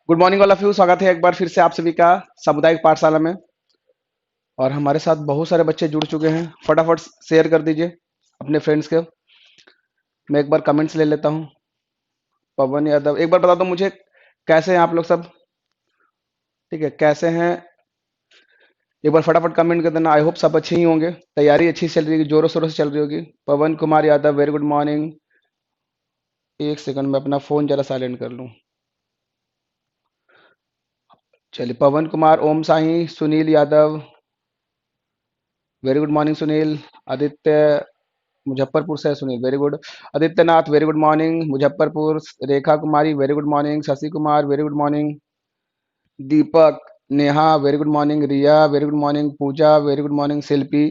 Good morning all of you. स्वागत है एक बार फिर से आप सभी का सामुदायिक पाठशाला में। और हमारे साथ बहुत सारे बच्चे जुड़ चुके हैं। फटाफट शेयर कर दीजिए अपने फ्रेंड्स के। मैं एक बार कमेंट्स ले लेता हूँ। पवन यादव, एक बार बता दो मुझे कैसे हैं आप लोग सब। ठीक है, कैसे हैं एक बार फटाफट कमेंट कर देना। आई होप सब अच्छे ही होंगे। तैयारी अच्छी चल रही है, जोरों शोरों से चल रही होगी। Pavan Kumar Yadav, very good morning. एक सेकंड में अपना फोन जरा साइलेंट कर लूँ। चलिए, Pavan Kumar, Om Sai, Sunil Yadav, very good morning Sunil. Aditya, Muzaffarpur से है Sunil, very good. Adityanath, very good morning Muzaffarpur. Rekha Kumari, very good morning. Shashi Kumar, very good morning. Deepak, Neha, very good morning. Riya, very good morning. Puja, very good morning. Shilpi,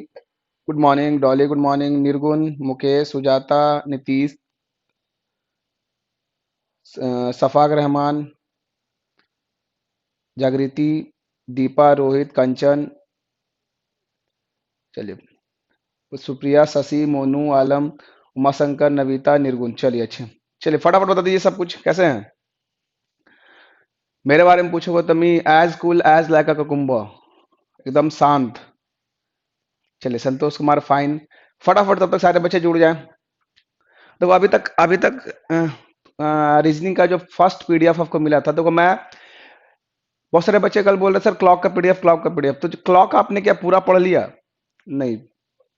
good morning. Dolly, good morning. निर्गुण, मुकेश, सुजाता, नीतीश, सफाक रहमान, जागृति, दीपा, रोहित, कंचन, चलिए, सुप्रिया, शशि, मोनू, आलम, उमाशंकर, नविता, निर्गुण। चलिए अच्छे। चलिए फटाफट बता दीजिए सब कुछ कैसे हैं। मेरे बारे में पूछोगे तो me as cool as like a cucumber, एकदम शांत। चलिए, संतोष कुमार, फाइन। फटाफट तब तक सारे बच्चे जुड़ जाएं। देखो अभी तक रीजनिंग का जो फर्स्ट पीडीएफ आपको मिला था, देखो मैं, बहुत सारे बच्चे कल बोल रहे सर क्लॉक का पीडीएफ, क्लॉक का पीडीएफ। तो क्लॉक आपने क्या पूरा पढ़ लिया? नहीं।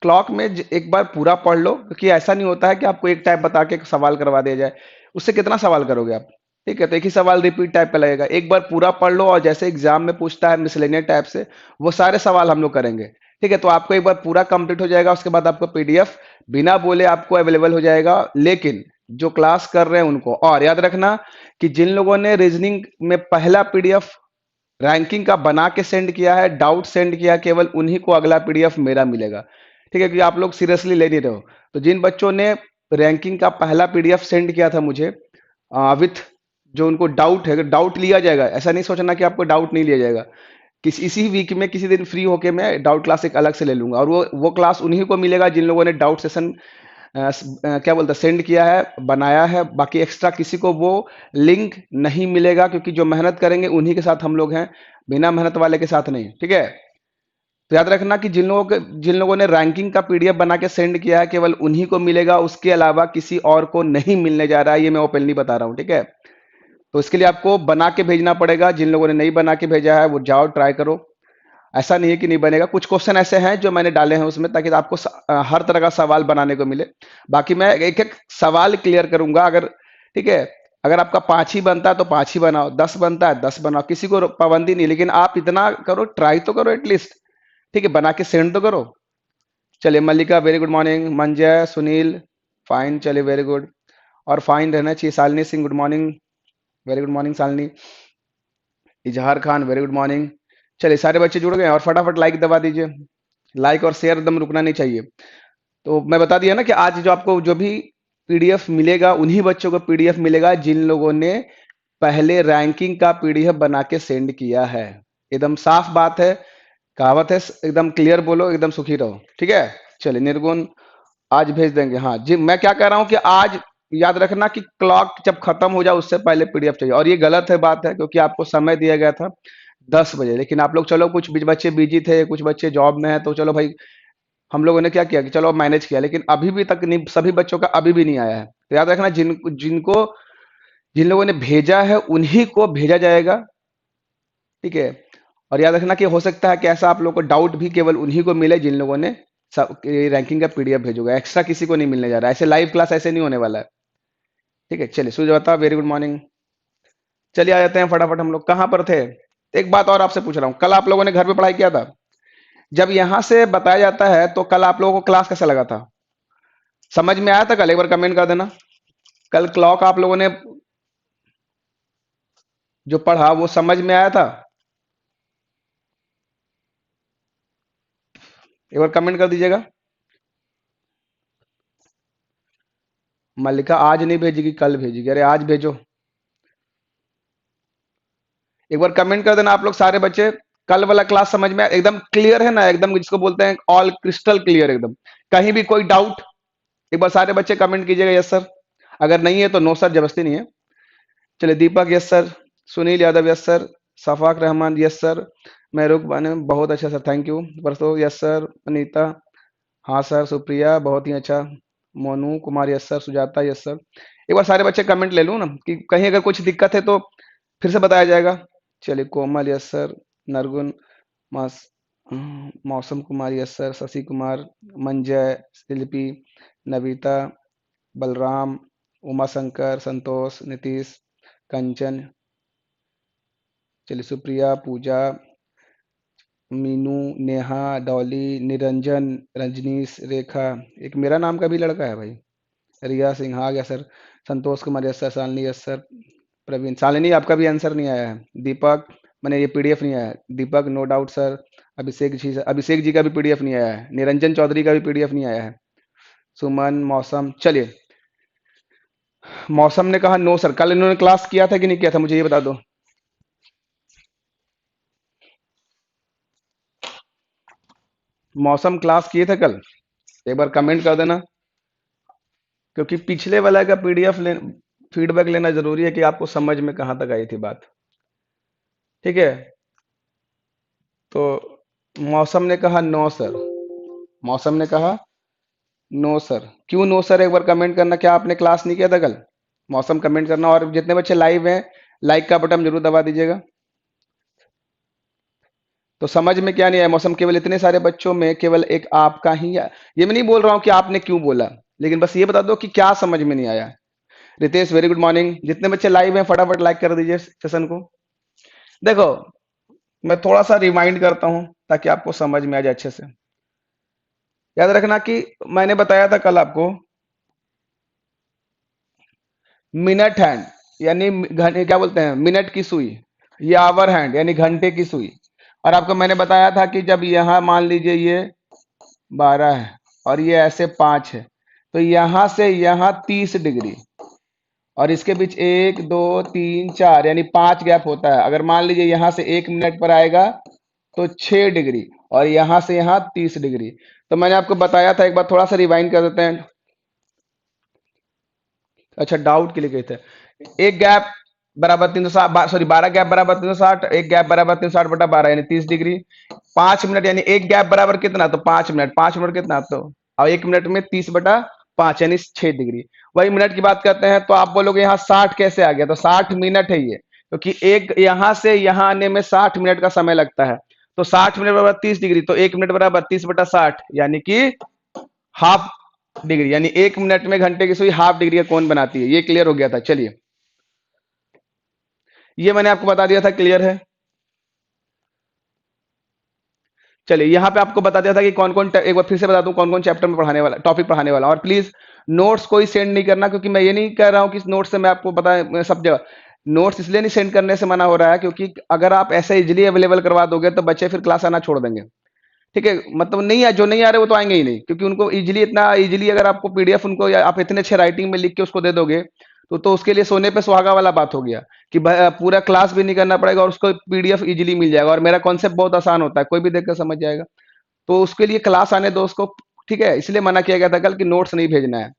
क्लॉक में एक बार पूरा पढ़ लो, क्योंकि ऐसा नहीं होता है कि आपको एक टाइप बता के सवाल करवा दिया जाए। उससे कितना सवाल करोगे आप? ठीक है, तो एक ही सवाल रिपीट टाइप पे लगेगा। एक बार पूरा पढ़ लो, और जैसे एग्जाम में पूछता है मिसलेनियस टाइप से, वो सारे सवाल हम लोग करेंगे। ठीक है, तो आपको एक बार पूरा कंप्लीट हो जाएगा, उसके बाद आपको पीडीएफ बिना बोले आपको अवेलेबल हो जाएगा। लेकिन जो क्लास कर रहे हैं उनको और याद रखना कि जिन लोगों ने रीजनिंग में पहला पीडीएफ रैंकिंग का बना के सेंड किया है, डाउट सेंड किया है, केवल उन्हीं को अगला पीडीएफ मेरा मिलेगा। ठीक है, क्योंकि आप लोग सीरियसली ले नहीं रहे हो। तो जिन बच्चों ने रैंकिंग का पहला पीडीएफ सेंड किया था मुझे विथ, जो उनको डाउट है, डाउट लिया जाएगा। ऐसा नहीं सोचना कि आपको डाउट नहीं लिया जाएगा। किसी इसी वीक में किसी दिन फ्री होके मैं डाउट क्लास एक अलग से ले लूंगा, और वो क्लास उन्हीं को मिलेगा जिन लोगों ने डाउट सेशन क्या बोलते हैं सेंड किया है, बनाया है। बाकी एक्स्ट्रा किसी को वो लिंक नहीं मिलेगा, क्योंकि जो मेहनत करेंगे उन्हीं के साथ हम लोग हैं, बिना मेहनत वाले के साथ नहीं। ठीक है, तो याद रखना कि जिन लोगों ने रैंकिंग का पीडीएफ बना के सेंड किया है, केवल उन्हीं को मिलेगा। उसके अलावा किसी और को नहीं मिलने जा रहा है, ये मैं ओपनली बता रहा हूँ। ठीक है, तो इसके लिए आपको बना के भेजना पड़ेगा। जिन लोगों ने नहीं बना के भेजा है वो जाओ ट्राई करो। ऐसा नहीं है कि नहीं बनेगा। कुछ क्वेश्चन ऐसे हैं जो मैंने डाले हैं उसमें, ताकि आपको हर तरह का सवाल बनाने को मिले। बाकी मैं एक एक सवाल क्लियर करूंगा। अगर ठीक है, अगर आपका 5 ही बनता है तो 5 ही बनाओ, 10 बनता है 10 बनाओ, किसी को पाबंदी नहीं। लेकिन आप इतना करो, ट्राई तो करो एटलीस्ट। ठीक है, बना के सेंड तो करो। चलिए, Mallika, very good morning. Manjay, Sunil, fine. चलिए, वेरी गुड। और फाइन रहना चाहिए। Shalini Singh, good morning, very good morning Shalini. Izhar Khan, very good morning. चलिए, सारे बच्चे जुड़ गए, और फटाफट लाइक दबा दीजिए। लाइक और शेयर एकदम रुकना नहीं चाहिए। तो मैं बता दिया ना कि आज जो आपको जो भी पीडीएफ मिलेगा, उन्हीं बच्चों को पीडीएफ मिलेगा जिन लोगों ने पहले रैंकिंग का पीडीएफ बना के सेंड किया है। एकदम साफ बात है, कहावत है, एकदम क्लियर बोलो, एकदम सुखी रहो। ठीक है, चलिए। निर्गुण, आज भेज देंगे। हाँ जी, मैं क्या कह रहा हूं कि आज याद रखना कि क्लॉक जब खत्म हो जाए उससे पहले पीडीएफ चाहिए। और ये गलत है बात है, क्योंकि आपको समय दिया गया था 10 बजे, लेकिन आप लोग, चलो कुछ बच्चे बिजी थे, कुछ बच्चे जॉब में हैं, तो चलो भाई हम लोगों ने क्या किया कि चलो मैनेज किया। लेकिन अभी भी तक नहीं, सभी बच्चों का अभी भी नहीं आया है। तो याद रखना, जिनको जिन लोगों ने भेजा है उन्हीं को भेजा जाएगा। ठीक है, और याद रखना कि हो सकता है कि ऐसा आप लोगों को डाउट भी केवल उन्हीं को मिले जिन लोगों ने रैंकिंग का पीडीएफ भेजोगे। एक्स्ट्रा किसी को नहीं मिलने जा रहा है। ऐसे लाइव क्लास ऐसे नहीं होने वाला है। ठीक है, चलिए। Sujata, very good morning. चलिए आ जाते हैं फटाफट। हम लोग कहाँ पर थे? एक बात और आपसे पूछ रहा हूँ, कल आप लोगों ने घर पे पढ़ाई किया था? जब यहां से बताया जाता है तो कल आप लोगों को क्लास कैसा लगा था? समझ में आया था कल? एक बार कमेंट कर देना। कल क्लॉक आप लोगों ने जो पढ़ा वो समझ में आया था? एक बार कमेंट कर दीजिएगा। मल्लिका, आज नहीं भेजेगी, कल भेजेगी। अरे आज भेजो। एक बार कमेंट कर देना आप लोग सारे बच्चे। कल वाला क्लास समझ में एकदम क्लियर है ना? एकदम जिसको बोलते हैं ऑल क्रिस्टल क्लियर, एकदम कहीं भी कोई डाउट? एक बार सारे बच्चे कमेंट कीजिएगा यस सर। अगर नहीं है तो नो सर, जबरदस्ती नहीं है। चलिए Deepak yes sir, Sunil Yadav yes sir, Safaq Rahman yes sir, Mahrukh बने बहुत अच्छा सर, थैंक यू। परसों यस सर, अनीता हाँ सर, सुप्रिया बहुत ही अच्छा, Monu Kumar yes sir, Sujata yes sir. एक बार सारे बच्चे कमेंट ले लूँ ना, कि कहीं अगर कुछ दिक्कत है तो फिर से बताया जाएगा। चलिए कोमल यस सर, नरगुन, मौस मौसम कुमार यस सर, शशि कुमार, मंजय, शिल्पी, नविता, बलराम, उमाशंकर, संतोष, नीतीश, कंचन, चलिए सुप्रिया, पूजा, मीनू, नेहा, डॉली, निरंजन, रजनीश, रेखा, एक मेरा नाम का भी लड़का है भाई, रिया सिंह आ गया sir, Santosh Kumar yes sir, Shalini yes sir, Praveen, Shalini आपका भी आंसर नहीं आया है, दीपक मैंने ये पीडीएफ नहीं आया है, दीपक no doubt sir, Abhishek ji का भी पीडीएफ नहीं आया है, निरंजन चौधरी का भी पीडीएफ नहीं आया है, सुमन, मौसम। चलिए मौसम ने कहा नो सर, कल इन्होंने क्लास किया था कि नहीं किया था, मुझे ये बता दो। मौसम क्लास किए थे कल, एक बार कमेंट कर देना, क्योंकि पिछले वाला का पीडीएफ ले, फीडबैक लेना जरूरी है कि आपको समझ में कहाँ तक आई थी बात। ठीक है, तो मौसम ने कहा नो सर, मौसम ने कहा नो सर, क्यों नो सर, एक बार कमेंट करना, क्या आपने क्लास नहीं किया था कल? मौसम कमेंट करना, और जितने बच्चे लाइव हैं लाइक का बटन जरूर दबा दीजिएगा। तो समझ में क्या नहीं आया मौसम, केवल इतने सारे बच्चों में केवल एक आपका ही ये मैं नहीं बोल रहा हूं कि आपने क्यों बोला, लेकिन बस ये बता दो कि क्या समझ में नहीं आया। रितेश वेरी गुड मॉर्निंग, जितने बच्चे लाइव हैं फटाफट लाइक कर दीजिए सेशन को। देखो मैं थोड़ा सा रिमाइंड करता हूं ताकि आपको समझ में आ जाए अच्छे से। याद रखना कि मैंने बताया था कल आपको मिनट हैंड, यानी घंटे क्या बोलते हैं, मिनट की सुई, ये आवर हैंड यानी घंटे की सुई। और आपको मैंने बताया था कि जब यहाँ मान लीजिए ये 12 है और ये ऐसे 5 है, तो यहां से यहाँ 30 डिग्री, और इसके बीच 1 2 3 4 यानी 5 गैप होता है। अगर मान लीजिए यहाँ से 1 मिनट पर आएगा तो 6 डिग्री, और यहाँ से यहाँ 30 डिग्री। तो मैंने आपको बताया था, एक बार थोड़ा सा रिवाइंड कर देते हैं। अच्छा डाउट के लिए गए थे, एक गैप बराबर 360, सॉरी 12 गैप बराबर 360, एक गैप बराबर 360/12 यानी 30 डिग्री। 5 मिनट यानी एक गैप बराबर कितना, तो 5 मिनट, 5 मिनट कितना, तो अब 1 मिनट में 30/5 यानी 6 डिग्री। वही मिनट की बात करते हैं तो आप बोलोगे यहाँ 60 कैसे आ गया, तो 60 मिनट है ये, क्योंकि एक यहाँ से यहाँ आने में 60 मिनट का समय लगता है। तो 60 मिनट बराबर 30 डिग्री, तो 1 मिनट बराबर 30/60 यानी कि हाफ डिग्री, यानी 1 मिनट में घंटे की सुई हाफ डिग्री का कोण बनाती है। ये क्लियर हो गया था। चलिए ये मैंने आपको बता दिया था, क्लियर है। चलिए यहाँ पे आपको बता दिया था कि कौन कौन, एक बार फिर से बता दूं कौन कौन चैप्टर में पढ़ाने वाला, टॉपिक पढ़ाने वाला। और प्लीज नोट्स कोई सेंड नहीं करना, क्योंकि मैं ये नहीं कह रहा हूं कि नोट्स से मैं आपको बता सब जगह नोट्स इसलिए नहीं सेंड करने से मना हो रहा है, क्योंकि अगर आप ऐसे इजिली अवेलेबल करवा दोगे तो बच्चे फिर क्लास आना छोड़ देंगे। ठीक है, मतलब नहीं है, जो नहीं आ रहे वो तो आएंगे ही नहीं, क्योंकि उनको इजीली, इतना इजीली अगर आपको पीडीएफ उनको, या आप इतने अच्छे राइटिंग में लिख के उसको दे दोगे तो उसके लिए सोने पे सुहागा वाला बात हो गया कि पूरा क्लास भी नहीं करना पड़ेगा और उसको पीडीएफ इजीली मिल जाएगा। और मेरा कॉन्सेप्ट बहुत आसान होता है, कोई भी देखकर समझ जाएगा। तो उसके लिए क्लास आने दो उसको। ठीक है, इसलिए मना किया गया था कल कि नोट्स नहीं भेजना है।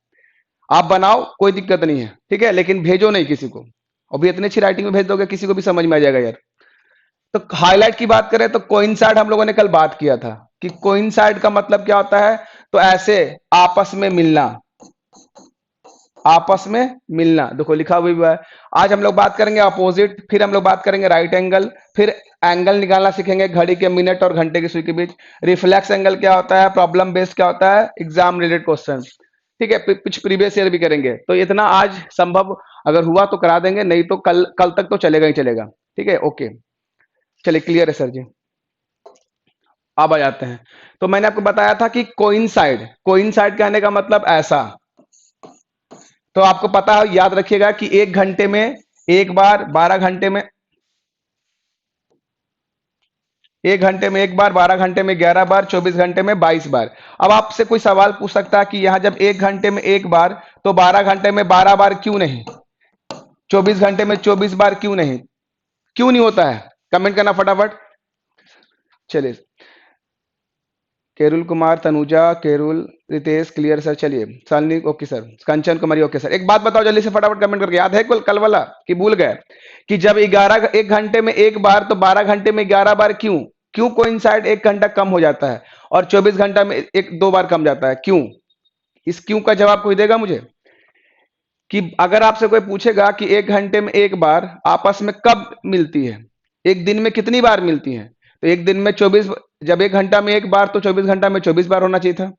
आप बनाओ, कोई दिक्कत नहीं है, ठीक है, लेकिन भेजो नहीं किसी को। अभी इतनी अच्छी राइटिंग में भेज दोगे किसी को भी समझ में आ जाएगा यार। तो हाईलाइट की बात करें तो कोइंसाइड हम लोगों ने कल बात किया था कि कोइंसाइड का मतलब क्या होता है, तो ऐसे आपस में मिलना, आपस में मिलना, देखो लिखा हुआ भी है। आज हम लोग बात करेंगे अपोजिट, फिर हम लोग बात करेंगे राइट एंगल, फिर एंगल निकालना सीखेंगे घड़ी के मिनट और घंटे की सुई के बीच। रिफ्लेक्स एंगल क्या होता है, प्रॉब्लम बेस्ड क्या होता है, एग्जाम रिलेटेड क्वेश्चन। ठीक है, कुछ प्रीवियस ईयर भी करेंगे। तो इतना आज संभव अगर हुआ तो करा देंगे, नहीं तो कल कल तक तो चलेगा ही चलेगा। ठीक है, ओके। चलिए क्लियर है सर जी। अब आ जाते हैं। तो मैंने आपको बताया था कि कोइंसाइड, कोइंसाइड कहने का मतलब ऐसा। तो आपको पता है, याद रखिएगा कि 1 घंटे में एक बार, 12 घंटे में 1 घंटे में एक बार, 12 घंटे में 11 बार, 24 घंटे में 22 बार। अब आपसे कोई सवाल पूछ सकता है कि यहां जब 1 घंटे में एक बार, तो 12 घंटे में 12 बार क्यों नहीं, 24 घंटे में 24 बार क्यों नहीं, क्यों नहीं होता है, कमेंट करना फटाफट। चलिए केरुल कुमार, तनुजा, केरुल, रितेश क्लियर सर, चलिए शालिनी ओके सर, कंचन कुमारी ओके सर। एक बात बताओ जल्दी से फटाफट कमेंट करके, याद है कल कल वाला कि भूल गए? कि जब 11 एक घंटे में एक बार तो 12 घंटे में 11 बार क्यों? क्यों कोइंसाइड 1 घंटा कम हो जाता है और 24 घंटा में एक दो बार कम जाता है, क्यों? इस क्यों का जवाब कोई देगा मुझे? कि अगर आपसे कोई पूछेगा कि 1 घंटे में एक बार आपस में कब मिलती है, एक दिन में कितनी बार मिलती है, तो एक दिन में 24, जब 1 घंटा में एक बार तो 24 घंटा में 24 बार होना चाहिए था,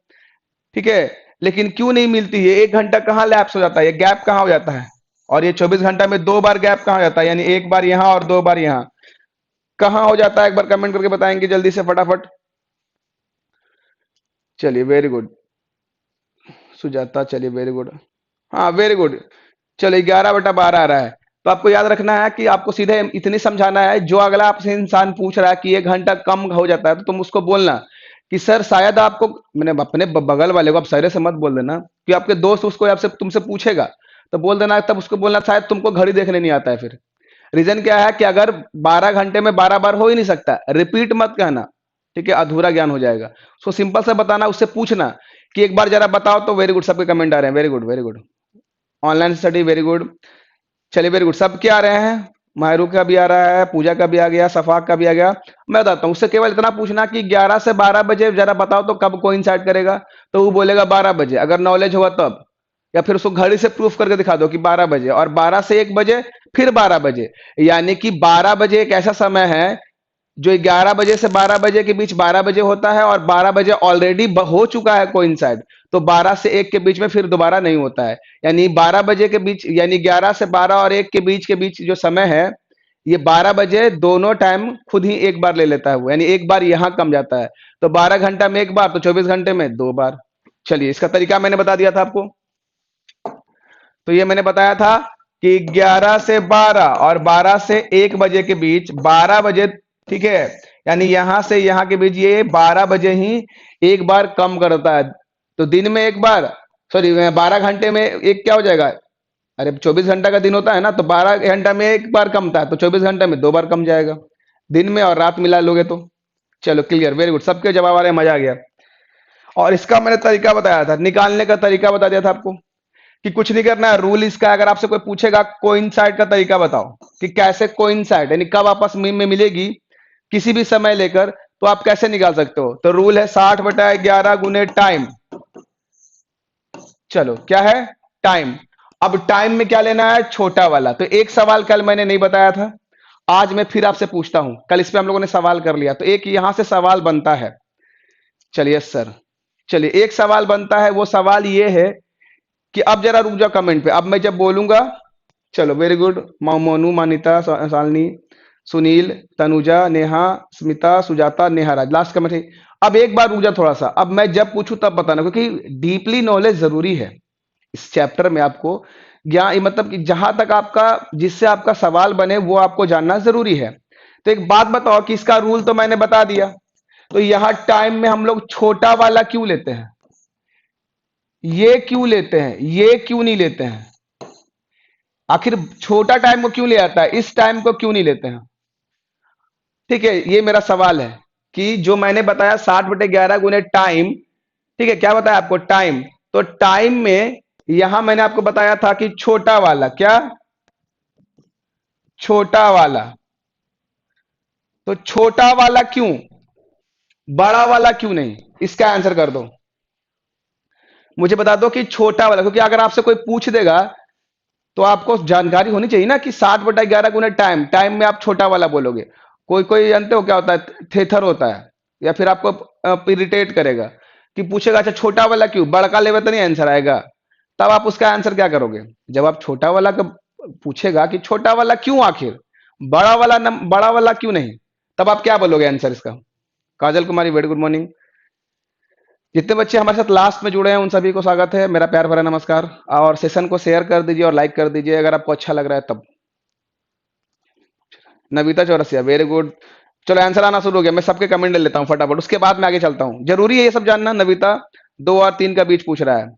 ठीक है? लेकिन क्यों नहीं मिलती है? 1 घंटा कहाँ लैप्स हो जाता है, ये गैप कहाँ हो जाता है? और ये 24 घंटा में 2 बार गैप कहाँ हो जाता है, यानी एक बार यहाँ और 2 बार यहाँ, कहाँ हो जाता है? एक बार कमेंट करके बताएंगे जल्दी से फटाफट। चलिए वेरी गुड सुजाता, चलिए वेरी गुड, हाँ वेरी गुड। चलिए 11/12 आ रहा है। तो आपको याद रखना है कि आपको सीधे इतनी समझाना है, जो अगला आपसे इंसान पूछ रहा है कि 1 घंटा कम हो जाता है तो तुम उसको बोलना कि सर शायद आपको, मैंने अपने बगल वाले को, आप सर से मत बोल देना कि आपके दोस्त उसको आपसे तुमसे पूछेगा तो बोल देना, तब उसको बोलना शायद तुमको घड़ी देखने नहीं आता है। फिर रीजन क्या है कि अगर 12 घंटे में 12 बार हो ही नहीं सकता, रिपीट मत कहना, ठीक है? अधूरा ज्ञान हो जाएगा। उसको सिंपल से बताना, उससे पूछना कि एक बार जरा बताओ तो। वेरी गुड, सबके कमेंट आ रहे हैं, very good very good. Online study very good, चलिए वेरी गुड। सब क्या आ रहे हैं? माहरू का भी आ रहा है, पूजा का भी आ गया, सफाक का भी आ गया। मैं बताता हूँ, उससे केवल इतना पूछना कि 11 से 12 बजे जरा बताओ तो कब कोइंसाइड करेगा, तो वो बोलेगा 12 बजे, अगर नॉलेज होगा तब। या फिर उसको घड़ी से प्रूफ करके दिखा दो कि 12 बजे, और 12 से 1 बजे, फिर 12 बजे। यानी कि 12 बजे एक ऐसा समय है जो 11 बजे से 12 बजे के बीच 12 बजे होता है, और 12 बजे ऑलरेडी हो चुका है कोइंसाइड, तो 12 से 1 के बीच में फिर दोबारा नहीं होता है। यानी 12 बजे के बीच, यानी 11 से 12 और 1 के बीच जो समय है, ये 12 बजे दोनों टाइम खुद ही एक बार ले लेता है वो, यानी एक बार यहाँ कम जाता है। तो 12 घंटा में एक बार, तो 24 घंटे में 2 बार। चलिए इसका तरीका मैंने बता दिया था आपको। तो ये मैंने बताया था कि 11 से 12 और 12 से 1 बजे के बीच 12 बजे, ठीक है? यानी यहां से यहां के बीच ये 12 बजे ही एक बार कम करता है। तो दिन में एक बार, सॉरी 12 घंटे में एक क्या हो जाएगा, अरे 24 घंटा का दिन होता है ना, तो 12 घंटा में एक बार कमता है, तो 24 घंटे में 2 बार कम जाएगा, दिन में और रात मिला लोगे तो। चलो क्लियर, वेरी गुड, सबके जवाब आ रहे हैं, मजा आ गया। और इसका मैंने तरीका बताया था, निकालने का तरीका बता दिया था आपको कि कुछ नहीं करना है। रूल इसका है, अगर आपसे कोई पूछेगा कोइंसाइड का तरीका बताओ कि कैसे कोइंसाइड, यानी कब आपस में मिलेगी किसी भी समय लेकर, तो आप कैसे निकाल सकते हो? तो रूल है 60/11 गुने टाइम। चलो क्या है? टाइम। अब टाइम में क्या लेना है? छोटा वाला। तो एक सवाल कल मैंने नहीं बताया था, आज मैं फिर आपसे पूछता हूं। कल इस पे हम लोगों ने सवाल कर लिया, तो एक यहां से सवाल बनता है। चलिए सर, चलिए एक सवाल बनता है, वो सवाल ये है कि अब जरा रुक जाओ कमेंट पे, अब मैं जब बोलूंगा, चलो वेरी गुड, मोनू, मानिता, शालिनी, सुनील, तनुजा, नेहा, स्मिता, सुजाता, नेहा राज, लास्ट कमेंट है। अब एक बार रुक जा थोड़ा सा, अब मैं जब पूछूं तब बताना, क्योंकि डीपली नॉलेज जरूरी है इस चैप्टर में। आपको ज्ञान, मतलब कि जहां तक आपका, जिससे आपका सवाल बने वो आपको जानना जरूरी है। तो एक बात बताओ कि इसका रूल तो मैंने बता दिया, तो यहां टाइम में हम लोग छोटा वाला क्यों लेते हैं? ये क्यों लेते हैं, ये क्यों नहीं लेते हैं? आखिर छोटा टाइम को क्यों ले आता है, इस टाइम को क्यों नहीं लेते हैं? ठीक है, ये मेरा सवाल है कि जो मैंने बताया 60/11 गुने टाइम, ठीक है, क्या बताया आपको? टाइम। तो टाइम में यहां मैंने आपको बताया था कि छोटा वाला, क्या? छोटा वाला। तो छोटा वाला क्यों, बड़ा वाला क्यों नहीं? इसका आंसर कर दो, मुझे बता दो कि छोटा वाला, क्योंकि अगर आपसे कोई पूछ देगा तो आपको जानकारी होनी चाहिए ना कि 60/11 गुना टाइम, टाइम में आप छोटा वाला बोलोगे। कोई कोई जानते हो क्या होता है? थेथर होता है, या फिर आपको इरिटेट करेगा कि पूछेगा अच्छा छोटा वाला क्यों, बड़का लेवे तो नहीं आंसर आएगा। तब आप उसका आंसर क्या करोगे? जब आप छोटा वाला का पूछेगा कि छोटा वाला क्यों, आखिर बड़ा वाला क्यों नहीं, तब आप क्या बोलोगे आंसर इसका? Kajal Kumari, very good morning. जितने बच्चे हमारे साथ लास्ट में जुड़े हैं उन सभी को स्वागत है, मेरा प्यार भरा नमस्कार। और सेशन को शेयर कर दीजिए और लाइक कर दीजिए अगर आपको अच्छा लग रहा है तब। Navita Chaurasia, very good. चलो आंसर आना शुरू हो गया, मैं सबके कमेंट ले लेता हूँ फटाफट, उसके बाद मैं आगे चलता हूँ। जरूरी है ये सब जानना। नविता 2 और 3 का बीच पूछ रहा है,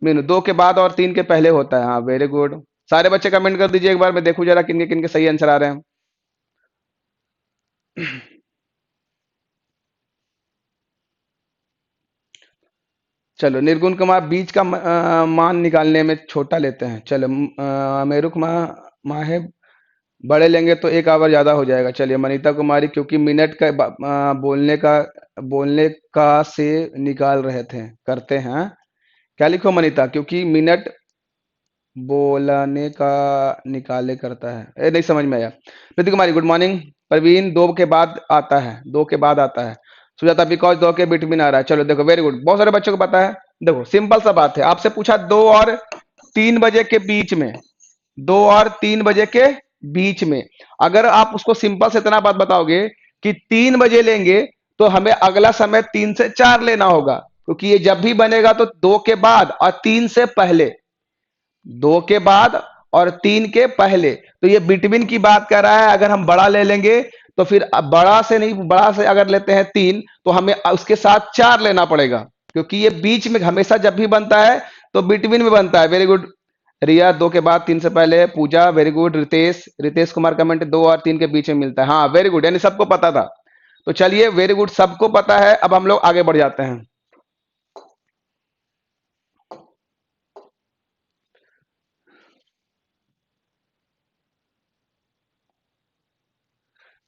मीनू 2 के बाद और 3 के पहले होता है, हाँ वेरी गुड। सारे बच्चे कमेंट कर दीजिए एक बार, मैं देखूं जरा किनके किनके सही आंसर आ रहे हैं। चलो निर्गुण का मान बीच का मान निकालने में छोटा लेते हैं। चलो मेरुक माँ है, बड़े लेंगे तो 1 आवर ज्यादा हो जाएगा। चलिए मनीता कुमारी, क्योंकि मिनट का बोलने का से निकाल रहे थे करते हैं। क्या लिखो मनीता? क्योंकि मिनट बोलने का निकाले करता है। नहीं समझ में आया। प्रीति कुमारी गुड मॉर्निंग। प्रवीण 2 के बाद आता है, 2 के बाद आता है। सुजाता बिकॉज 2 के बिटवीन आ रहा है। चलो देखो वेरी गुड, बहुत सारे बच्चों को पता है। देखो सिंपल सा बात है, आपसे पूछा 2 और 3 बजे के बीच में, 2 और 3 बजे के बीच में, अगर आप उसको सिंपल से इतना बात बताओगे कि 3 बजे लेंगे तो हमें अगला समय 3 से 4 लेना होगा, क्योंकि ये जब भी बनेगा तो 2 के बाद और 3 से पहले, 2 के बाद और 3 के पहले। तो ये बिटवीन की बात कर रहा है। अगर हम बड़ा ले लेंगे तो फिर बड़ा से नहीं, बड़ा से अगर लेते हैं 3 तो हमें उसके साथ 4 लेना पड़ेगा, क्योंकि ये बीच में हमेशा जब भी बनता है तो बिटवीन में बनता है। वेरी गुड रिया, 2 के बाद 3 से पहले। Puja very good. Ritesh Kumar comment 2 और 3 के बीच में मिलता है। हाँ वेरी गुड, यानी सबको पता था। तो चलिए वेरी गुड, सबको पता है। अब हम लोग आगे बढ़ जाते हैं।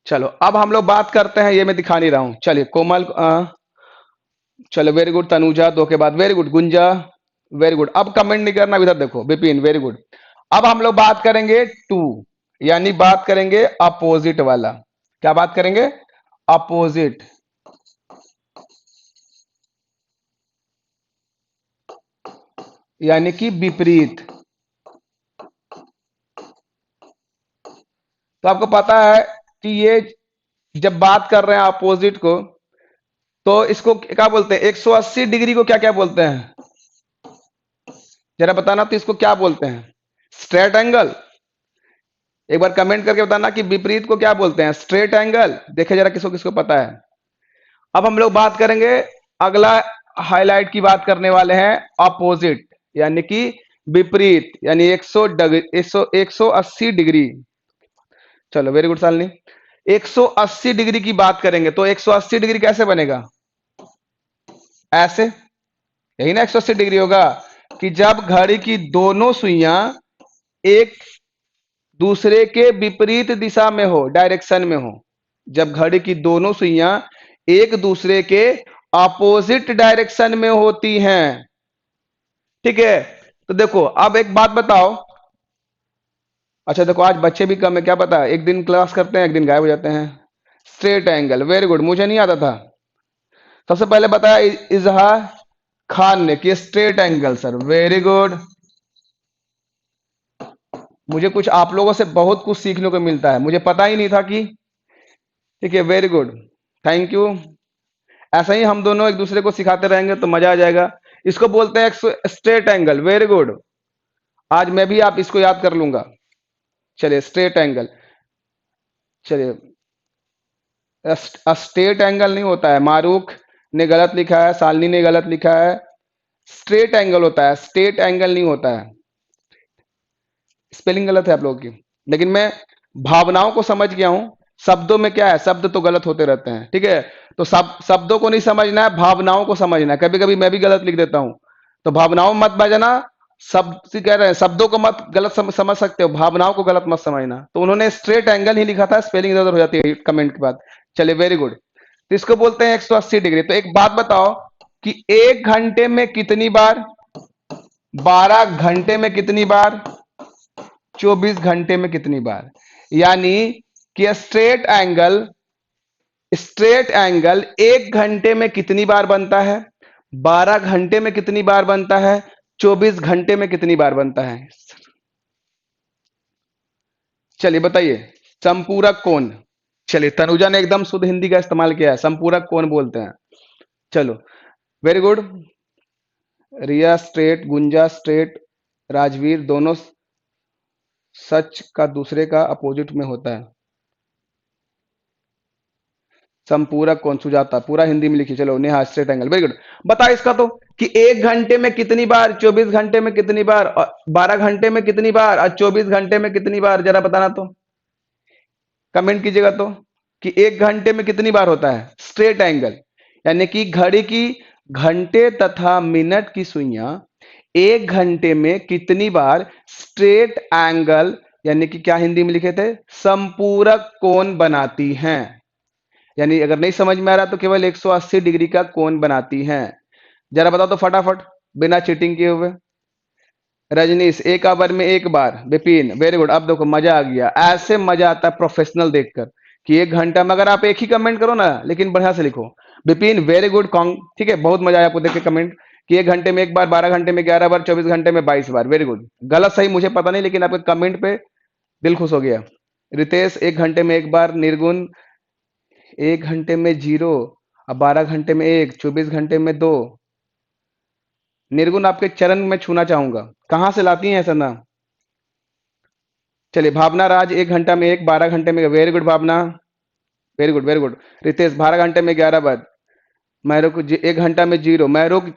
चलो अब हम लोग बात करते हैं, ये मैं दिखा नहीं रहा हूं। चलिए कोमल चलो वेरी गुड। तनुजा 2 के बाद, वेरी गुड। गुंजा वेरी गुड। अब कमेंट नहीं करना, इधर देखो। Vipin very good. अब हम लोग बात करेंगे टू, यानी बात करेंगे अपोजिट वाला। क्या बात करेंगे? अपोजिट, यानी कि विपरीत। तो आपको पता है कि ये जब बात कर रहे हैं अपोजिट को, तो इसको क्या बोलते हैं? 180 डिग्री को क्या क्या बोलते हैं? जरा बताना तो इसको क्या बोलते हैं? Straight angle. एक बार कमेंट करके बताना कि विपरीत को क्या बोलते हैं? Straight angle. देखे जरा किसको किसको पता है। अब हम लोग बात करेंगे, अगला हाईलाइट की बात करने वाले हैं अपोजिट, यानी कि विपरीत, यानी 180 डिग्री। चलो वेरी गुड सालनी। 180 डिग्री की बात करेंगे तो 180 डिग्री कैसे बनेगा? ऐसे, यही ना 180 डिग्री होगा, कि जब घड़ी की दोनों सुइयां एक दूसरे के विपरीत दिशा में हो, डायरेक्शन में हो। जब घड़ी की दोनों सुइयां एक दूसरे के अपोजिट डायरेक्शन में होती हैं। ठीक है, तो देखो अब एक बात बताओ। अच्छा देखो आज बच्चे भी कम है, क्या पता, एक दिन क्लास करते हैं एक दिन गायब हो जाते हैं। स्ट्रेट एंगल, वेरी गुड, मुझे नहीं आता था। सबसे पहले बताया इजहार खान ने कि straight angle. Sir very good. मुझे कुछ आप लोगों से बहुत कुछ सीखने को मिलता है, मुझे पता ही नहीं था कि। ठीक है वेरी गुड, थैंक यू। ऐसा ही हम दोनों एक दूसरे को सिखाते रहेंगे तो मजा आ जाएगा। इसको बोलते हैं स्ट्रेट एंगल। वेरी गुड, आज मैं भी आप इसको याद कर लूंगा। चलिए स्ट्रेट एंगल। चलिए स्ट्रेट एंगल नहीं होता है, मारूख ने गलत लिखा है, सालनी ने गलत लिखा है। स्ट्रेट एंगल होता है, स्ट्रेट एंगल नहीं होता है। स्पेलिंग गलत है आप लोगों की, लेकिन मैं भावनाओं को समझ गया हूं। शब्दों में क्या है, शब्द तो गलत होते रहते हैं। ठीक है, तो शब्दों को नहीं समझना है, भावनाओं को समझना है। कभी कभी मैं भी गलत लिख देता हूं, तो भावनाओं में मत बजाना। शब्द से कह रहे हैं, शब्दों को मत गलत समझ सकते हो, भावनाओं को गलत मत समझना। तो उन्होंने स्ट्रेट एंगल ही लिखा था, स्पेलिंग इधर उधर हो जाती है कमेंट के बाद। चलिए वेरी गुड। तो इसको बोलते हैं 180 डिग्री। तो एक बात बताओ कि 1 घंटे में कितनी बार, 12 घंटे में कितनी बार, 24 घंटे में कितनी बार? यानी कि स्ट्रेट एंगल 1 घंटे में कितनी बार बनता है, 12 घंटे में कितनी बार बनता है, 24 घंटे में कितनी बार बनता है? चलिए बताइए। संपूरक कोण। चलिए तनुजा ने एकदम शुद्ध हिंदी का इस्तेमाल किया है, संपूरक कोण बोलते हैं। चलो वेरी गुड। रिया स्ट्रेट, गुंजा स्ट्रेट, राजवीर दोनों सच का दूसरे का अपोजिट में होता है। संपूरक कौन? सुजाता पूरा हिंदी में लिखी। चलो Neha straight angle, very good. बता इसका तो कि 1 घंटे में कितनी बार, 24 घंटे में कितनी बार, और 12 घंटे में कितनी बार, और 24 घंटे में कितनी बार? जरा बताना तो, कमेंट कीजिएगा तो, कि 1 घंटे में कितनी बार होता है स्ट्रेट एंगल, यानी कि घड़ी की घंटे तथा मिनट की सुइयां एक घंटे में कितनी बार स्ट्रेट एंगल यानी कि क्या हिंदी में लिखे थे, संपूरक कोण बनाती हैं। यानी अगर नहीं समझ में आ रहा तो केवल 180 डिग्री का कोण बनाती हैं। जरा बताओ तो फटाफट, बिना चीटिंग किए हुए। रजनीश, एक ओवर में एक बार। Vipin, very good. अब देखो मजा आ गया, ऐसे मजा आता है प्रोफेशनल देखकर कि एक घंटा में, अगर आप एक ही कमेंट करो ना लेकिन बढ़िया से लिखो। विपिन वेरी गुड, कॉन्ग, ठीक है, बहुत मजा आया आपको देख के कमेंट कि एक घंटे में एक बार, 12 घंटे में 11 बार, 24 घंटे में 22 बार। Very good. गलत सही मुझे पता नहीं, लेकिन आपके कमेंट पे दिल खुश हो गया। रितेश, एक घंटे में एक बार। निर्गुण, एक घंटे में 0, अब 12 घंटे में 1, 24 घंटे में 2। निर्गुण, आपके चरण में छूना चाहूंगा, कहां से लाती हैं ऐसा ना। चलिए भावना राज, एक घंटा में एक, 12 घंटे में, very good Bhavna, very good very good. Ritesh, 12 घंटे में 11 बार। मैं रुक, एक घंटा में 0, मैं रुक,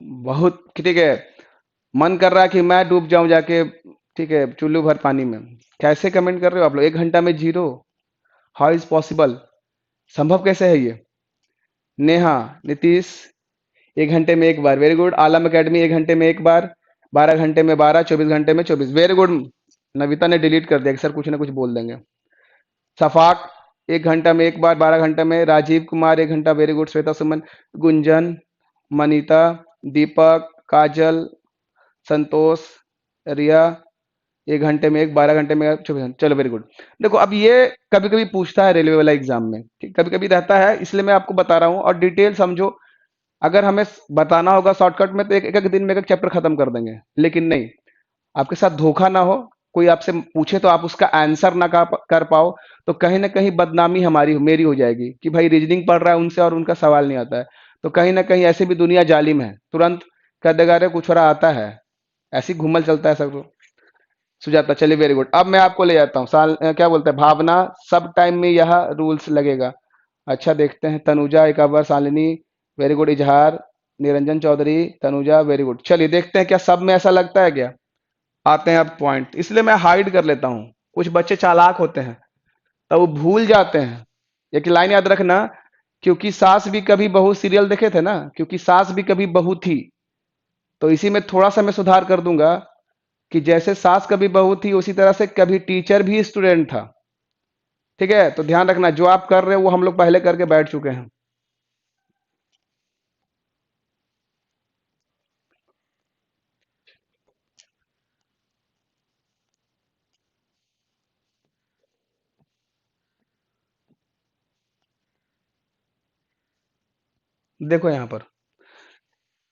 बहुत ठीक है, मन कर रहा है कि मैं डूब जाऊं जाके, ठीक है, चुल्लू भर पानी में। कैसे कमेंट कर रहे हो आप लोग, एक घंटा में 0, हाउ इज पॉसिबल, संभव कैसे है ये। नेहा, नीतीश, एक घंटे में एक बार, वेरी गुड। आलम एकेडमी, एक घंटे में एक बार, 12 घंटे में 12, 24 घंटे में 24, वेरी गुड। नविता ने डिलीट कर दिया कि सर कुछ ना कुछ बोल देंगे। सफाक, एक घंटा में एक बार, 12 घंटे में। राजीव कुमार, एक घंटा, वेरी गुड। श्वेता सुमन, गुंजन, मनीता, दीपक, काजल, संतोष, रिया, एक घंटे में एक, 12 घंटे में 24 घंटे, चलो वेरी गुड। देखो अब ये कभी कभी पूछता है रेलवे वाला एग्जाम में, ठीक, कभी कभी रहता है, इसलिए मैं आपको बता रहा हूँ और डिटेल समझो। अगर हमें बताना होगा शॉर्टकट में तो एक एक दिन में एक चैप्टर खत्म कर देंगे, लेकिन नहीं, आपके साथ धोखा ना हो, कोई आपसे पूछे तो आप उसका आंसर ना कर पाओ, तो कहीं ना कहीं बदनामी हमारी मेरी हो जाएगी कि भाई रीजनिंग पढ़ रहा है उनसे और उनका सवाल नहीं आता है। तो कहीं ना कहीं ऐसे भी दुनिया जालिम है, तुरंत कह देगा रे कुछ हो रहा आता है, ऐसी घूमल चलता है सब। सुजाता, चलिए वेरी गुड। अब मैं आपको ले जाता हूँ क्या बोलते हैं, भावना, सब टाइम में यह रूल्स लगेगा। अच्छा देखते हैं, तनुजा, एक बार। Shalini, very good. इजहार, निरंजन चौधरी, तनुजा, वेरी गुड। चलिए देखते हैं क्या सब में ऐसा लगता है क्या। आते हैं अब पॉइंट, इसलिए मैं हाइड कर लेता हूं। कुछ बच्चे चालाक होते हैं तब वो भूल जाते हैं। एक लाइन याद रखना, क्योंकि सास भी कभी बहू सीरियल देखे थे ना, क्योंकि सास भी कभी बहू थी, तो इसी में थोड़ा सा मैं सुधार कर दूंगा कि जैसे सास कभी बहू थी उसी तरह से कभी टीचर भी स्टूडेंट था। ठीक है, तो ध्यान रखना जो आप कर रहे हो वो हम लोग पहले करके बैठ चुके हैं। देखो यहां पर,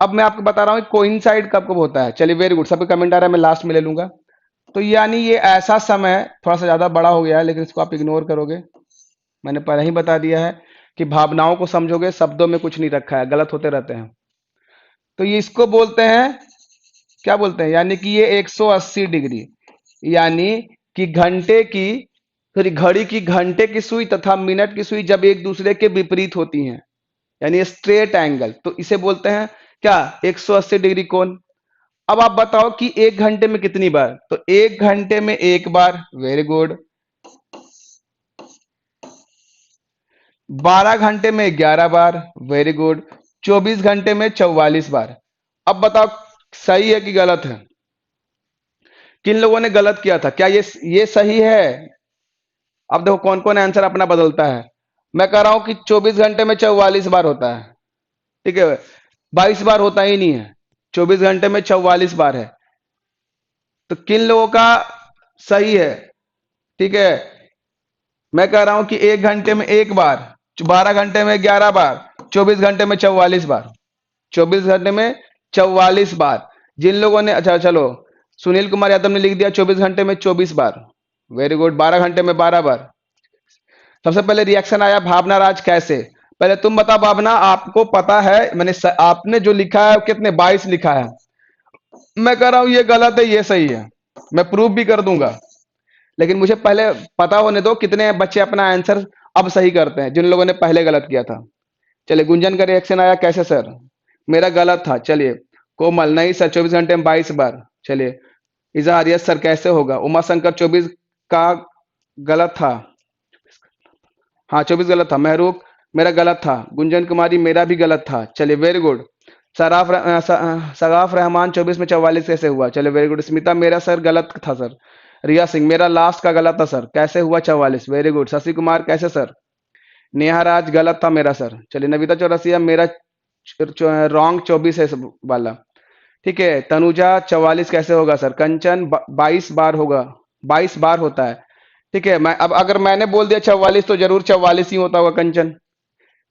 अब मैं आपको बता रहा हूं कोइंसाइड कब कब होता है। चलिए वेरी गुड, सबका कमेंट आ रहा है, मैं लास्ट में ले लूंगा। तो यानी ये ऐसा समय, थोड़ा सा ज्यादा बड़ा हो गया है लेकिन इसको आप इग्नोर करोगे, मैंने पहले ही बता दिया है कि भावनाओं को समझोगे, शब्दों में कुछ नहीं रखा है, गलत होते रहते हैं। तो ये इसको बोलते हैं, क्या बोलते हैं, यानी कि ये 180 डिग्री, यानी कि घंटे की, सॉरी घड़ी की घंटे की सुई तथा मिनट की सुई जब एक दूसरे के विपरीत होती हैं, यानी स्ट्रेट एंगल, तो इसे बोलते हैं क्या, 180 डिग्री कोण। अब आप बताओ कि एक घंटे में कितनी बार, तो एक घंटे में एक बार, वेरी गुड। 12 घंटे में 11 बार, वेरी गुड। 24 घंटे में 44 बार। अब बताओ सही है कि गलत है। किन लोगों ने गलत किया था, क्या ये सही है। अब देखो कौन कौन आंसर अपना बदलता है। मैं कह रहा हूं कि 24 घंटे में 44 बार होता है, ठीक है, 22 बार होता ही नहीं है, 24 घंटे में 44 बार है। तो किन लोगों का सही है, ठीक है। मैं कह रहा हूं कि एक घंटे में एक बार, 12 घंटे में 11 बार, 24 घंटे में 44 बार, 24 घंटे में 44 बार। जिन लोगों ने, अच्छा चलो, सुनील कुमार यादव ने लिख दिया 24 घंटे में 24 बार, वेरी गुड। 12 घंटे में 12 बार। सबसे पहले रिएक्शन आया भावना राज, कैसे, पहले तुम बताओ भावना, आपको पता है आपने जो लिखा है कितने 22 लिखा है। मैं कह रहा हूं ये गलत है ये सही है, मैं प्रूफ भी कर दूंगा, लेकिन मुझे पहले पता होने दो कितने बच्चे अपना आंसर अब सही करते हैं जिन लोगों ने पहले गलत किया था। चलिए गुंजन का रिएक्शन आया, कैसे सर, मेरा गलत था। चलिए कोमल, नहीं सर 24 घंटे में 22 बार। चलिए इजहार, यस सर कैसे होगा। उमा शंकर, 24 का गलत था, हाँ 24 गलत था। महरूक, मेरा गलत था। गुंजन कुमारी मेरा भी गलत था। चलिए वेरी गुड। सगाफ रहमान 24 में 44 कैसे हुआ? चलिए वेरी गुड। स्मिता मेरा सर गलत था सर। रिया सिंह मेरा लास्ट का गलत था सर, कैसे हुआ 44? Very good. शशि कुमार कैसे सर? नेहा राज गलत था मेरा सर। चलिए नविता चौरसिया मेरा रॉन्ग 24 है वाला। ठीक है। तनुजा 44 कैसे होगा सर? कंचन 22 बार होगा, 22 बार होता है। ठीक है। मैं अब अगर मैंने बोल दिया 44 तो जरूर 44 ही होता होगा कंचन।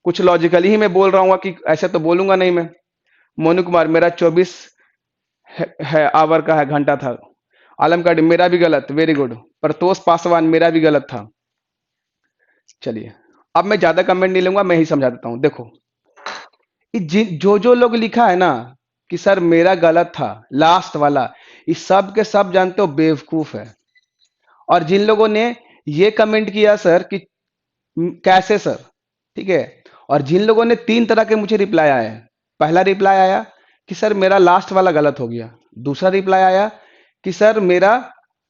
कुछ लॉजिकली ही मैं बोल रहा हूँ कि ऐसे तो बोलूंगा नहीं मैं। मोनू कुमार मेरा 24 है आवर का है, घंटा था। आलम काटी मेरा भी गलत, वेरी गुड। प्रतोष पासवान मेरा भी गलत था। चलिए अब मैं ज्यादा कमेंट नहीं लूंगा, मैं ही समझा देता हूं। देखो जो जो लोग लिखा है ना कि सर मेरा गलत था लास्ट वाला, इस सब के सब जानते हो बेवकूफ है। और जिन लोगों ने ये कमेंट किया सर कि कैसे सर, ठीक है, और जिन लोगों ने 3 तरह के मुझे रिप्लाई आए। पहला रिप्लाई आया कि सर मेरा लास्ट वाला गलत हो गया। दूसरा रिप्लाई आया कि सर मेरा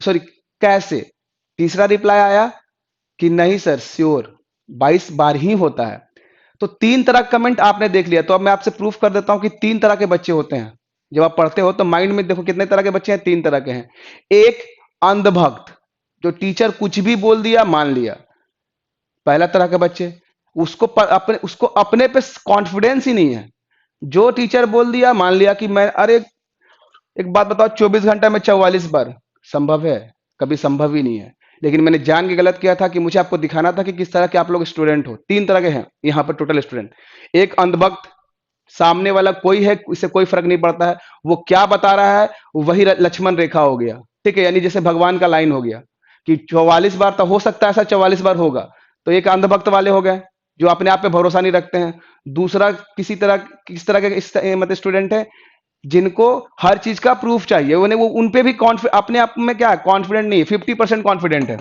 सॉरी कैसे। तीसरा रिप्लाई आया कि नहीं सर श्योर 22 बार ही होता है। तो 3 तरह का कमेंट आपने देख लिया। तो अब मैं आपसे प्रूफ कर देता हूं कि 3 तरह के बच्चे होते हैं। जब आप पढ़ते हो तो माइंड में देखो कितने तरह के बच्चे हैं, 3 तरह के हैं। एक अंधभक्त, जो टीचर कुछ भी बोल दिया मान लिया। पहला तरह के बच्चे, उसको अपने पे कॉन्फिडेंस ही नहीं है। जो टीचर बोल दिया मान लिया कि मैं, अरे एक बात बताओ, 24 घंटा में 44 बार संभव है? कभी संभव ही नहीं है। लेकिन मैंने जान के गलत किया था कि मुझे आपको दिखाना था कि किस तरह के आप लोग स्टूडेंट हो। 3 तरह के हैं यहाँ पर टोटल स्टूडेंट। एक अंधभक्त, सामने वाला कोई है इससे कोई फर्क नहीं पड़ता है, वो क्या बता रहा है वही लक्ष्मण रेखा हो गया। ठीक है, यानी जैसे भगवान का लाइन हो गया कि 44 बार तो हो सकता है, ऐसा 44 बार होगा। तो एक अंधभक्त वाले हो गए जो अपने आप पे भरोसा नहीं रखते हैं। दूसरा किस तरह के मतलब स्टूडेंट है जिनको हर चीज का प्रूफ चाहिए। उन्हें वो उन पे भी अपने आप में क्या कॉन्फिडेंट नहीं है, 50% कॉन्फिडेंट है।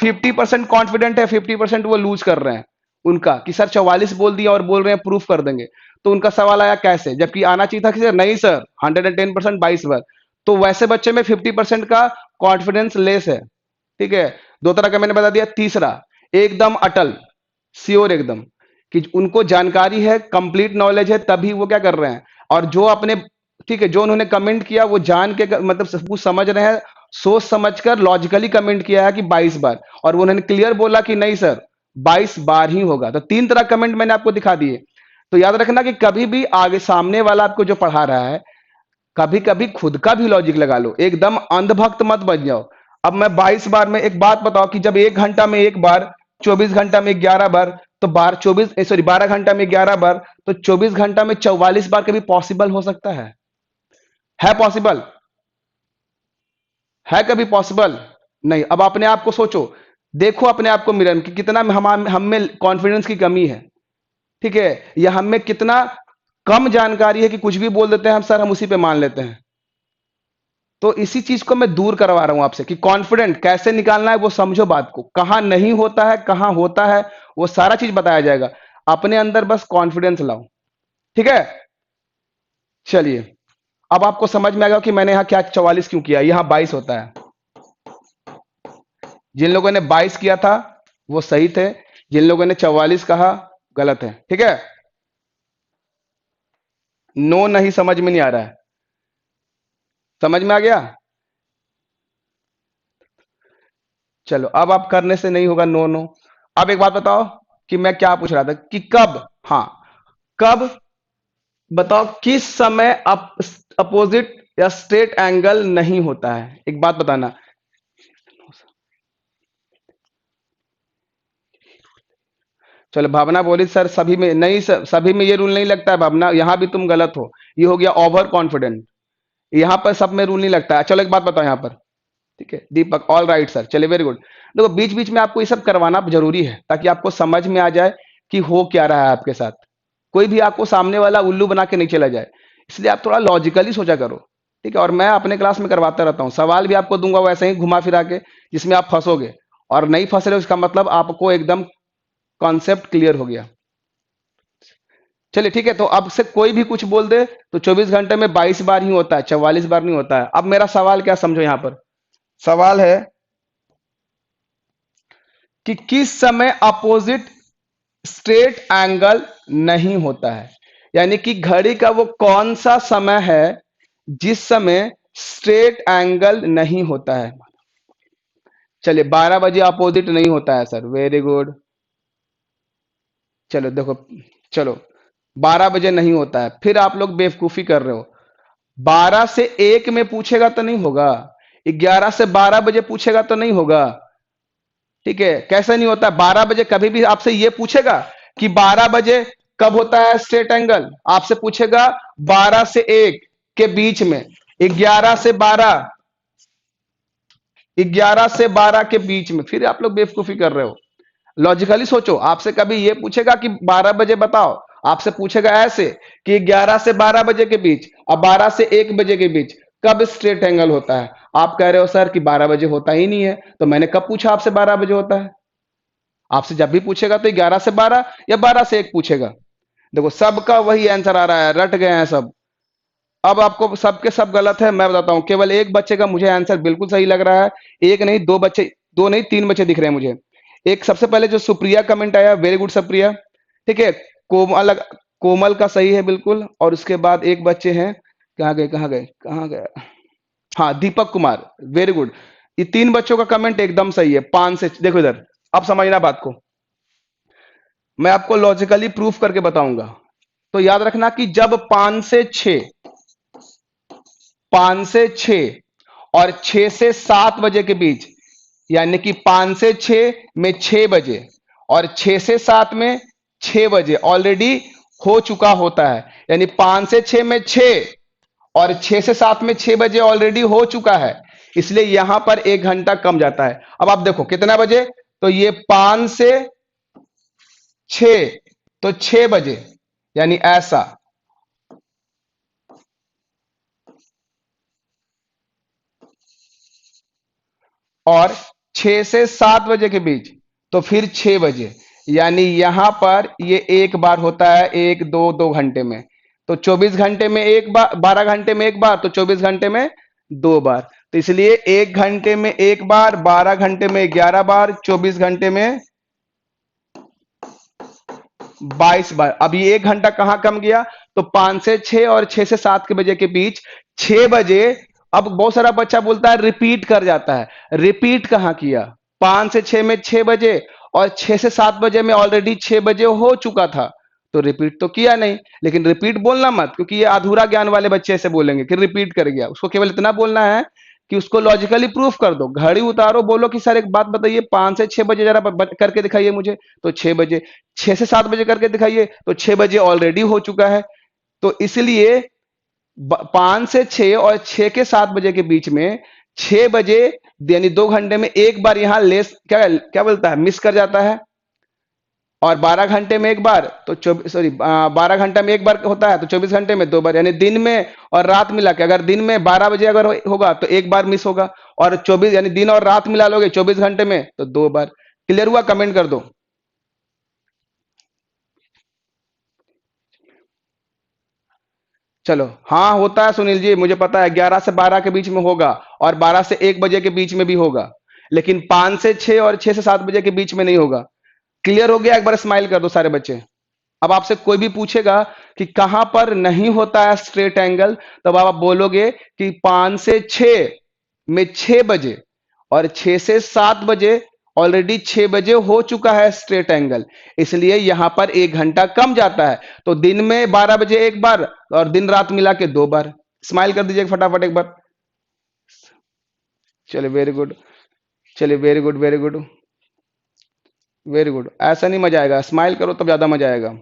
50% कॉन्फिडेंट है, 50% वो लूज कर रहे हैं उनका कि सर 44 बोल दिया और बोल रहे हैं प्रूफ कर देंगे। तो उनका सवाल आया कैसे, जबकि आना चाहिए था कि सर नहीं सर 110% 22 बार। तो वैसे बच्चे में 50% का कॉन्फिडेंस लेस है। ठीक है। 2 तरह का मैंने बता दिया। तीसरा एकदम अटल, श्योर एकदम, कि उनको जानकारी है, कंप्लीट नॉलेज है, तभी वो क्या कर रहे हैं। और जो अपने, ठीक है, जो उन्होंने कमेंट किया वो जान के मतलब सब कुछ समझ रहे हैं, सोच समझकर लॉजिकली कमेंट किया है कि 22 बार, और उन्होंने क्लियर बोला कि नहीं सर 22 बार ही होगा। तो 3 तरह कमेंट मैंने आपको दिखा दिए। तो याद रखना कि कभी भी आगे सामने वाला आपको जो पढ़ा रहा है, कभी कभी खुद का भी लॉजिक लगा लो, एकदम अंधभक्त मत बन जाओ। अब मैं 22 बार में एक बात बताओ कि जब 1 घंटा में 1 बार, 24 घंटा में 11 बार, तो 12 घंटा में 11 बार, तो 24 घंटा में 44 बार कभी पॉसिबल हो सकता है? पॉसिबल है कभी पॉसिबल? नहीं। अब अपने आप को सोचो, देखो अपने आप को मिरर में कि कितना हम में कॉन्फिडेंस की कमी है। ठीक है, या हम में कितना कम जानकारी है कि कुछ भी बोल देते हैं हम सर, हम उसी पे मान लेते हैं। तो इसी चीज को मैं दूर करवा रहा हूं आपसे कि कॉन्फिडेंट कैसे निकालना है वो समझो बात को। कहां नहीं होता है, कहां होता है, वो सारा चीज बताया जाएगा। अपने अंदर बस कॉन्फिडेंस लाओ। ठीक है। चलिए अब आपको समझ में आएगा कि मैंने यहां क्या 44 क्यों किया, यहां 22 होता है। जिन लोगों ने 22 किया था वो सही थे, जिन लोगों ने 44 कहा गलत है। ठीक है। नो नहीं, समझ में नहीं आ रहा है? समझ में आ गया? चलो अब आप करने से नहीं होगा नो नो। अब एक बात बताओ कि मैं क्या पूछ रहा था कि कब, हाँ, कब बताओ किस समय अपोजिट या स्ट्रेट एंगल नहीं होता है? एक बात बताना। चलो भावना बोली सर सभी में नहीं, सर सभी में ये रूल नहीं लगता है भावना, यहां भी तुम गलत हो। ये हो गया ओवर कॉन्फिडेंट, यहां पर सब में रूल नहीं लगता है। चलो एक बात बताओ यहां पर। ठीक है दीपक, ऑल राइट सर, चलिए वेरी गुड। देखो बीच बीच में आपको ये सब करवाना जरूरी है ताकि आपको समझ में आ जाए कि हो क्या रहा है आपके साथ। कोई भी आपको सामने वाला उल्लू बना के नहीं चला जाए, इसलिए आप थोड़ा लॉजिकली सोचा करो। ठीक है। और मैं अपने क्लास में करवाता रहता हूँ, सवाल भी आपको दूंगा वैसे ही घुमा फिरा के जिसमें आप फंसोगे, और नहीं फंस रहे हो इसका मतलब आपको एकदम कॉन्सेप्ट क्लियर हो गया। चलिए ठीक है। तो अब से कोई भी कुछ बोल दे तो 24 घंटे में 22 बार ही होता है, 44 बार नहीं होता है। अब मेरा सवाल क्या समझो यहां पर, सवाल है कि किस समय अपोजिट स्ट्रेट एंगल नहीं होता है। यानी कि घड़ी का वो कौन सा समय है जिस समय स्ट्रेट एंगल नहीं होता है। चलिए 12 बजे अपोजिट नहीं होता है सर, वेरी गुड। चलो देखो, चलो 12 बजे नहीं होता है, फिर आप लोग बेवकूफी कर रहे हो। 12 से 1 में पूछेगा तो नहीं होगा, 11 से 12 बजे पूछेगा तो नहीं होगा। ठीक है, कैसे नहीं होता? 12 बजे कभी भी आपसे ये पूछेगा कि 12 बजे कब होता है स्ट्रेट एंगल, आपसे पूछेगा 12 से 1 के बीच में, 11 से 12, 11 से 12 के बीच में। फिर आप लोग बेवकूफी कर रहे हो। लॉजिकली सोचो, आपसे कभी ये पूछेगा कि 12 बजे बताओ, आपसे पूछेगा ऐसे कि 11 से 12 बजे के बीच और 12 से 1 बजे के बीच कब स्ट्रेट एंगल होता है। आप कह रहे हो सर कि 12 बजे होता ही नहीं है, तो मैंने कब पूछा आपसे 12 बजे होता है? आपसे जब भी पूछेगा तो 11 से 12 या 12 से 1 पूछेगा। देखो सबका वही आंसर आ रहा है, रट गए हैं सब। अब आपको सबके सब गलत है, मैं बताता हूं। केवल एक बच्चे का मुझे आंसर बिल्कुल सही लग रहा है। एक नहीं, दो बच्चे, दो नहीं, तीन बच्चे दिख रहे हैं मुझे। एक सबसे पहले जो सुप्रिया कमेंट आया, वेरी गुड सुप्रिया। ठीक है, कोमल, कोमल का सही है बिल्कुल। और उसके बाद एक बच्चे हैं, कहाँ गए कहाँ गए कहाँ गए, हाँ दीपक कुमार, वेरी गुड। ये तीन बच्चों का कमेंट एकदम सही है। 5 से, देखो इधर, अब समझना बात को। मैं आपको लॉजिकली प्रूफ करके बताऊंगा। तो याद रखना कि जब 5 से 6 और 6 से 7 बजे के बीच, यानी कि 5 से 6 में 6 बजे और 6 से 7 में 6 बजे ऑलरेडी हो चुका होता है। यानी 5 से 6 में 6 और 6 से 7 में 6 बजे ऑलरेडी हो चुका है, इसलिए यहां पर 1 घंटा कम जाता है। अब आप देखो कितना बजे, तो ये 5 से 6, तो 6 बजे, यानी ऐसा। और 6 से 7 बजे के बीच, तो फिर 6 बजे, यानी यहां पर ये एक बार होता है, एक दो, 2 घंटे में। तो 24 घंटे में एक बार, 12 घंटे में एक बार, तो 24 घंटे में 2 बार। तो इसलिए 1 घंटे में एक बार, 12 घंटे में 11 बार, 24 घंटे में 22 बार। अब ये 1 घंटा कहां कम गया? तो 5 से 6 और 6 से 7 के बजे के बीच 6 बजे। अब बहुत सारा बच्चा बोलता है रिपीट कर जाता है। रिपीट कहां किया? 5 से 6 में 6 बजे और 6 से 7 बजे में ऑलरेडी 6 बजे हो चुका था, तो रिपीट तो किया नहीं। लेकिन रिपीट बोलना मत, क्योंकि ये अधूरा ज्ञान वाले बच्चे ऐसे बोलेंगे कि रिपीट कर गया। उसको केवल इतना बोलना है कि उसको लॉजिकली प्रूफ कर दो, घड़ी उतारो, बोलो कि सर एक बात बताइए, 5 से 6 बजे जरा करके दिखाइए मुझे। तो 6 बजे, 6 से 7 बजे करके दिखाइए, तो 6 बजे ऑलरेडी हो चुका है। तो इसलिए 5 से 6 और 6 के 7 बजे के बीच में 6 बजे, यानी 2 घंटे में एक बार यहां लेस क्या क्या बोलता है, मिस कर जाता है। और 12 घंटे में एक बार, तो 24, सॉरी, 12 घंटे में एक बार होता है, तो 24 घंटे में 2 बार, यानी दिन में और रात मिला के, अगर दिन में 12 बजे अगर होगा तो एक बार मिस होगा। और 24, यानी दिन और रात मिला लोगे 24 घंटे में, तो 2 बार। क्लियर हुआ? कमेंट कर दो। चलो, हाँ होता है सुनील जी, मुझे पता है 11 से 12 के बीच में होगा और 12 से 1 बजे के बीच में भी होगा, लेकिन 5 से 6 और 6 से 7 बजे के बीच में नहीं होगा। क्लियर हो गया? एक बार स्माइल कर दो सारे बच्चे। अब आपसे कोई भी पूछेगा कि कहां पर नहीं होता है स्ट्रेट एंगल, तब आप बोलोगे कि 5 से 6 में 6 बजे और 6 से 7 बजे ऑलरेडी 6 बजे हो चुका है स्ट्रेट एंगल, इसलिए यहां पर 1 घंटा कम जाता है। तो दिन में 12 बजे एक बार और दिन रात मिला के 2 बार। स्माइल कर दीजिए फटाफट एक बार। चलिए वेरी गुड, चलिए very good, very good, very good. ऐसा नहीं मजा आएगा, स्माइल करो तब ज्यादा मजा आएगा।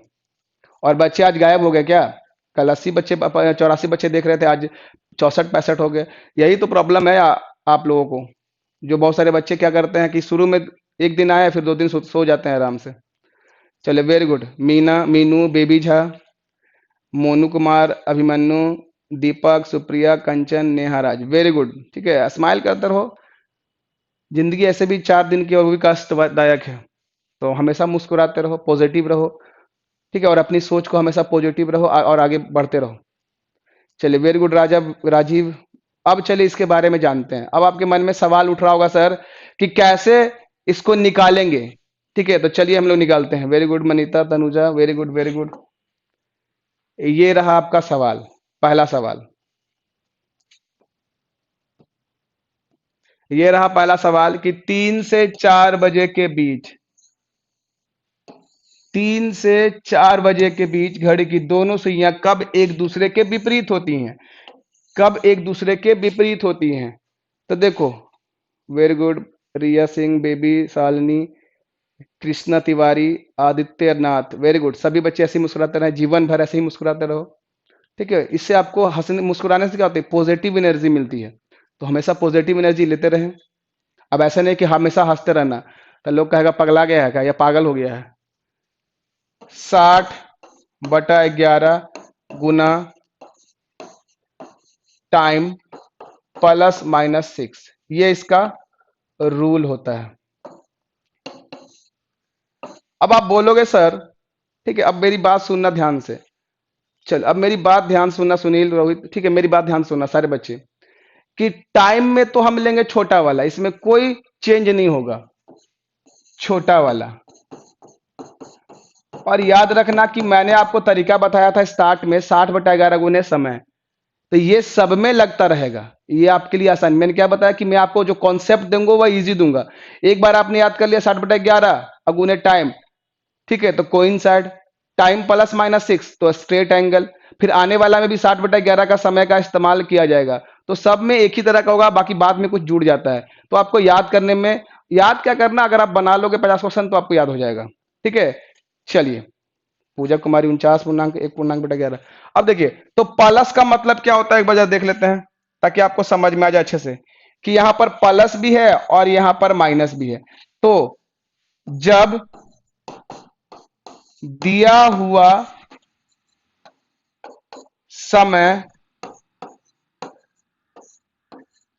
और बच्चे आज गायब हो गए क्या? कल 80 बच्चे, 84 बच्चे देख रहे थे, आज 64 65 हो गए। यही तो प्रॉब्लम है आप लोगों को। जो बहुत सारे बच्चे क्या करते हैं कि शुरू में एक दिन आए, फिर 2 दिन सो जाते हैं आराम से। चले very good. Meena, Meenu, Baby Jha, Monu Kumar, Abhimanyu, Deepak, Supriya, Kanchan, Neha Raj, very good. ठीक है, स्माइल करते रहो। जिंदगी ऐसे भी 4 दिन की और वो भी कष्टदायक है, तो हमेशा मुस्कुराते रहो, पॉजिटिव रहो। ठीक है, और अपनी सोच को हमेशा पॉजिटिव रहो और आगे बढ़ते रहो। चलिए वेरी गुड राजीव। अब चलिए इसके बारे में जानते हैं। अब आपके मन में सवाल उठ रहा होगा सर कि कैसे इसको निकालेंगे, ठीक है, तो चलिए हम लोग निकालते हैं। Very good Manita, Tanuja, very good very good. ये रहा आपका सवाल, पहला सवाल। ये रहा पहला सवाल कि 3 से 4 बजे के बीच, 3 से 4 बजे के बीच घड़ी की दोनों सुइयां कब एक दूसरे के विपरीत होती हैं? कब एक दूसरे के विपरीत होती हैं? तो देखो, वेरी गुड, रिया Singh, baby, Shalini, Krishna Tiwari, Aditya Nath, very good. सभी बच्चे ऐसे ही मुस्कुराते रहे, जीवन भर ऐसे ही मुस्कुराते रहो। ठीक है, इससे आपको हंसने मुस्कुराने से क्या होता है? पॉजिटिव एनर्जी मिलती है। तो हमेशा पॉजिटिव एनर्जी लेते रहें। अब ऐसा नहीं कि हमेशा हंसते रहना, तो लोग कहेगा पगला गया है क्या, या पागल हो गया है। 60/11 गुना टाइम +-6, ये इसका रूल होता है। अब आप बोलोगे सर, ठीक है, अब मेरी बात सुनना ध्यान से। चल, अब मेरी बात ध्यान सुनना, सुनील, रोहित, ठीक है, मेरी बात ध्यान सुनना सारे बच्चे, कि टाइम में तो हम लेंगे छोटा वाला, इसमें कोई चेंज नहीं होगा, छोटा वाला। और याद रखना कि मैंने आपको तरीका बताया था स्टार्ट में, 60/11 गुने समय, तो ये सब में लगता रहेगा। ये आपके लिए आसान। मैंने क्या बताया कि मैं आपको जो कॉन्सेप्ट दूंगा वह इजी दूंगा। एक बार आपने याद कर लिया 60/11 गुने टाइम, ठीक है, तो कोइंसाइड, टाइम +-6 तो स्ट्रेट एंगल। फिर आने वाला में भी 60/11 का समय का इस्तेमाल किया जाएगा। तो सब में एक ही तरह का होगा, बाकी बाद में कुछ जुड़ जाता है। तो आपको याद करने में, याद क्या करना, अगर आप बना लोगे 50% तो आपको याद हो जाएगा। ठीक है, चलिए। पूजा कुमारी 49.1/11। अब देखिए, तो प्लस का मतलब क्या होता है, एक बार जरा देख लेते हैं, ताकि आपको समझ में आ जाए अच्छे से कि यहां पर प्लस भी है और यहां पर माइनस भी है। तो जब दिया हुआ समय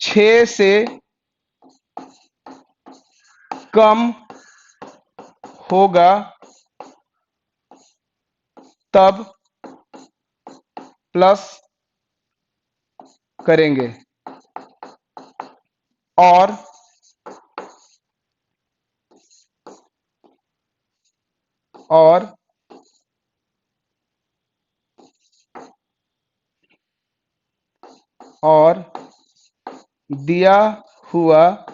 6 से कम होगा तब प्लस करेंगे, और और और दिया हुआ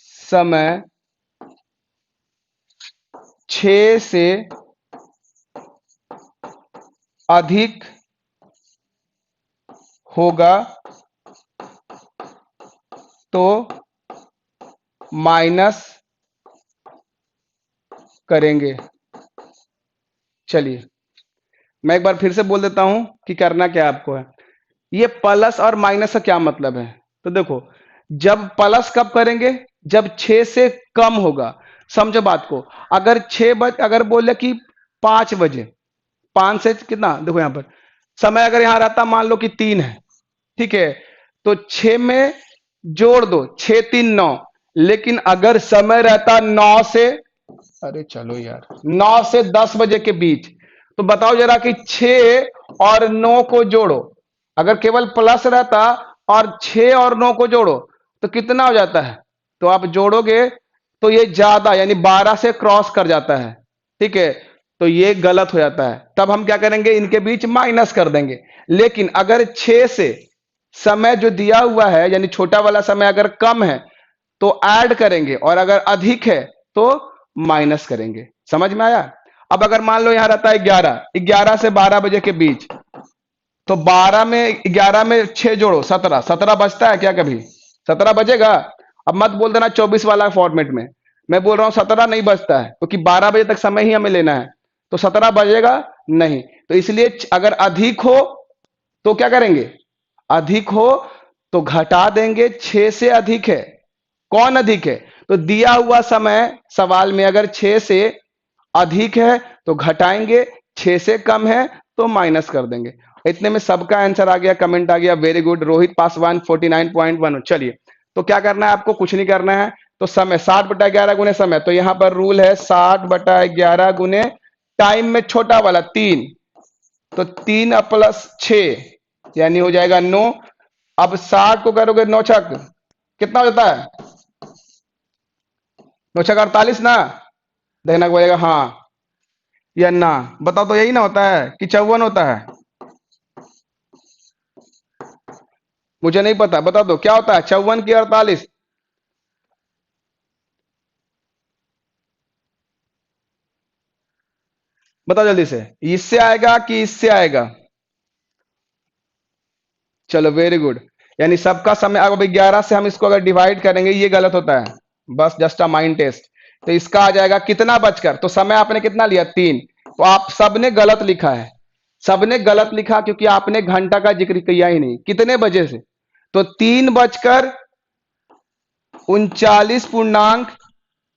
समय 6 से अधिक होगा तो माइनस करेंगे। चलिए, मैं एक बार फिर से बोल देता हूं कि करना क्या आपको है। ये प्लस और माइनस का क्या मतलब है? तो देखो, जब प्लस कब करेंगे, जब 6 से कम होगा। समझो बात को। अगर 6 बजे, अगर बोले कि 5 बजे, 5 से कितना, देखो यहां पर समय अगर यहां रहता, मान लो कि 3 है, ठीक है, तो 6 में जोड़ दो, 6×3 = 9। लेकिन अगर समय रहता 9 से, अरे चलो यार, 9 से 10 बजे के बीच, तो बताओ जरा कि 6 और 9 को जोड़ो। अगर केवल प्लस रहता और 6 और 9 को जोड़ो तो कितना हो जाता है? तो आप जोड़ोगे तो ये ज्यादा, यानी 12 से क्रॉस कर जाता है। ठीक है, तो ये गलत हो जाता है। तब हम क्या करेंगे, इनके बीच माइनस कर देंगे। लेकिन अगर 6 से समय जो दिया हुआ है, यानी छोटा वाला समय अगर कम है तो ऐड करेंगे, और अगर अधिक है तो माइनस करेंगे। समझ में आया? अब अगर मान लो यहां रहता है 11, 11 से 12 बजे के बीच, तो 12 में 11 में 6 जोड़ो, 17, 17 बचता है क्या कभी? 17 बजेगा? अब मत बोल देना 24 वाला फॉर्मेट में, मैं बोल रहा हूं 17 नहीं बचता है, क्योंकि 12 बजे तक समय ही हमें लेना है। तो 17 बजेगा नहीं, तो इसलिए अगर अधिक हो तो क्या करेंगे, अधिक हो तो घटा देंगे। 6 से अधिक है, कौन अधिक है? तो दिया हुआ समय सवाल में अगर 6 से अधिक है तो घटाएंगे, 6 से कम है तो माइनस कर देंगे। इतने में सबका आंसर आ गया, कमेंट आ गया, वेरी गुड। रोहित पासवान 49.1। चलिए, तो क्या करना है आपको, कुछ नहीं करना है। तो समय 60/11 गुने समय, तो यहां पर रूल है 60/11 गुने टाइम में छोटा वाला 3, तो 3 + 6 यानी हो जाएगा 9। अब 60 को करोगे 9 छक कितना हो जाता है? नौ छक्का 48 ना। देखना पड़ेगा हाँ या ना। बताओ तो यही ना होता है कि 54 होता है। मुझे नहीं पता, बता दो क्या होता है 54 की 48। बताओ जल्दी से, इससे आएगा कि इससे आएगा। चलो वेरी गुड। यानी सबका समय अब 11 से हम इसको अगर डिवाइड करेंगे ये गलत होता है। बस जस्ट अ माइंड टेस्ट। तो इसका आ जाएगा कितना बचकर, तो समय आपने कितना लिया 3। तो आप सबने गलत लिखा है। सबने गलत लिखा क्योंकि आपने घंटा का जिक्र किया ही नहीं। कितने बजे से, तो 3 बजकर 39 पूर्णांक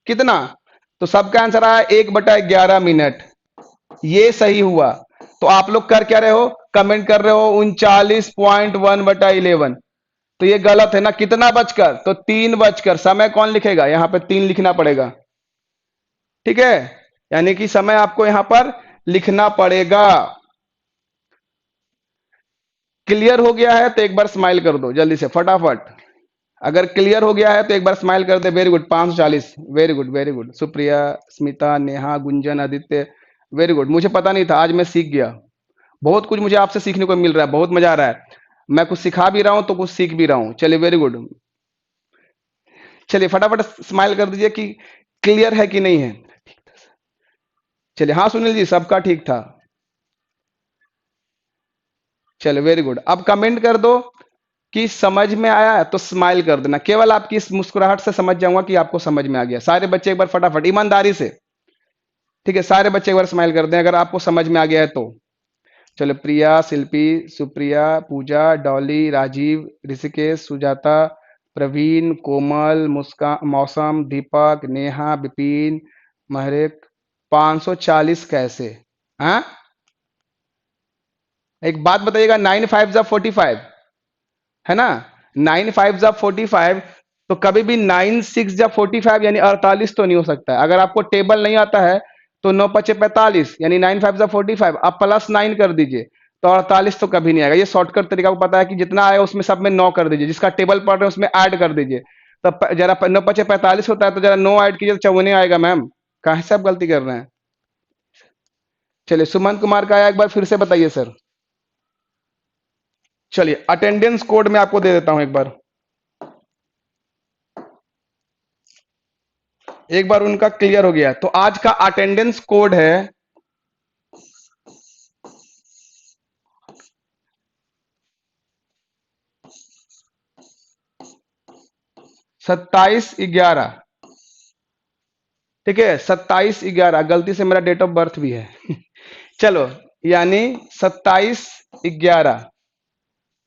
कितना। तो सबका आंसर आया 1/11 मिनट। ये सही हुआ। तो आप लोग कर क्या रहे हो, कमेंट कर रहे हो 39.1/11। तो ये गलत है ना। कितना बजकर, तो 3 बजकर। समय कौन लिखेगा, यहां पे 3 लिखना पड़ेगा। ठीक है, यानी कि समय आपको यहां पर लिखना पड़ेगा। क्लियर हो गया है तो एक बार स्माइल कर दो जल्दी से फटाफट। अगर क्लियर हो गया है तो एक बार स्माइल कर दे। Very good 540। Very good very good. Supriya, Smita, Neha, Gunjan, Aditya, very good. मुझे पता नहीं था, आज मैं सीख गया। बहुत कुछ मुझे आपसे सीखने को मिल रहा है, बहुत मजा आ रहा है। मैं कुछ सिखा भी रहा हूं तो कुछ सीख भी रहा हूं। चलिए वेरी गुड। चलिए फटाफट स्माइल कर दीजिए कि क्लियर है कि नहीं है। चलिए हाँ सुनील जी सबका ठीक था। चलिए वेरी गुड। अब कमेंट कर दो कि समझ में आया है, तो स्माइल कर देना। केवल आपकी इस मुस्कुराहट से समझ जाऊंगा कि आपको समझ में आ गया। सारे बच्चे एक बार फटाफट ईमानदारी से, ठीक है, सारे बच्चे एक बार स्माइल कर दें अगर आपको समझ में आ गया है तो। चलो प्रिया, शिल्पी, सुप्रिया, पूजा, डॉली, राजीव, ऋषिकेश, सुजाता, प्रवीण, कोमल, मुस्कान, मौसम, दीपक, नेहा, विपिन, महरेक। 540 कैसे। हाँ, एक बात बताइएगा, 9 5 जा 45 है ना। 9 5 जा 45। तो कभी भी 9 6 जा 45 यानी 48 तो नहीं हो सकता है। अगर आपको टेबल नहीं आता है तो 9 5 45 यानी 9 5 जा 45। आप +9 कर दीजिए तो 48 तो कभी नहीं आएगा। ये शॉर्टकट तरीका को पता है कि जितना आए उसमें सब में 9 कर दीजिए, जिसका टेबल पढ़ रहे हैं उसमें ऐड कर दीजिए। तो जरा 9 5 जा 45 होता है तो जरा 9 ऐड कीजिए तो 54 आएगा। मैम कहाँ से आप गलती कर रहे हैं। चलिए सुमंत कुमार का आया, एक बार फिर से बताइए सर। चलिए अटेंडेंस कोड में आपको दे देता हूं एक बार। एक बार उनका क्लियर हो गया तो आज का अटेंडेंस कोड है 27/11। ठीक है 27/11, गलती से मेरा डेट ऑफ बर्थ भी है चलो, यानी 27/11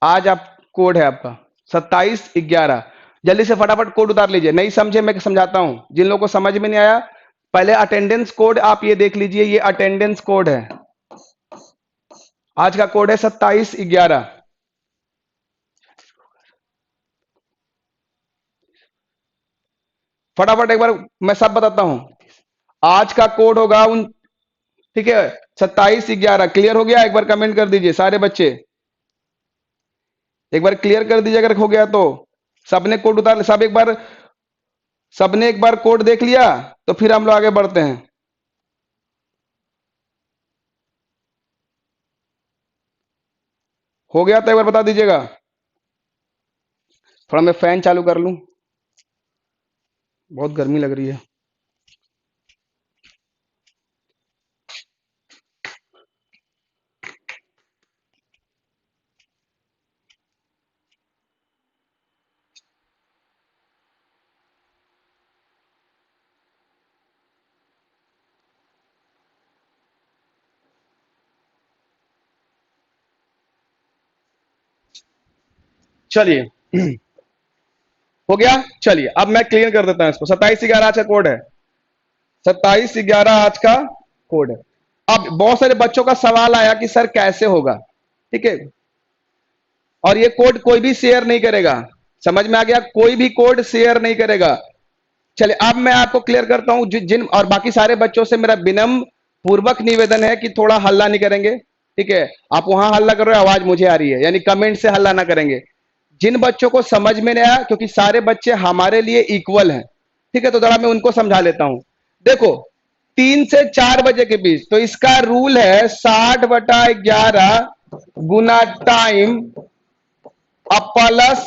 आज आप कोड है आपका 27/11। जल्दी से फटाफट कोड उतार लीजिए। नहीं समझे मैं समझाता हूं, जिन लोगों को समझ में नहीं आया पहले अटेंडेंस कोड आप ये देख लीजिए। ये अटेंडेंस कोड है, आज का कोड है 27/11। फटाफट एक बार मैं सब बताता हूं। आज का कोड होगा उन, ठीक है 27/11। क्लियर हो गया, एक बार कमेंट कर दीजिए सारे बच्चे। एक बार क्लियर कर दीजिए अगर हो गया तो। सबने कोड उतार, सब एक बार, सबने एक बार कोड देख लिया तो फिर हम लोग आगे बढ़ते हैं। हो गया तो एक बार बता दीजिएगा। थोड़ा मैं फैन चालू कर लूं, बहुत गर्मी लग रही है। चलिए हो गया। चलिए अब मैं क्लियर कर देता हूं इसको। 27/11 आज का कोड है। 27/11 आज का कोड है। अब बहुत सारे बच्चों का सवाल आया कि सर कैसे होगा। ठीक है, और ये कोड कोई भी शेयर नहीं करेगा। समझ में आ गया, कोई भी कोड शेयर नहीं करेगा। चलिए अब मैं आपको क्लियर करता हूं। जिन और बाकी सारे बच्चों से मेरा विनम्र पूर्वक निवेदन है कि थोड़ा हल्ला नहीं करेंगे। ठीक है, आप वहां हल्ला कर रहे हो, आवाज मुझे आ रही है, यानी कमेंट से हल्ला ना करेंगे। जिन बच्चों को समझ में नहीं आया, क्योंकि सारे बच्चे हमारे लिए इक्वल हैं। ठीक है, तो जरा मैं उनको समझा लेता हूं। देखो 3 से 4 बजे के बीच, तो इसका रूल है 60/11 गुना टाइम अब प्लस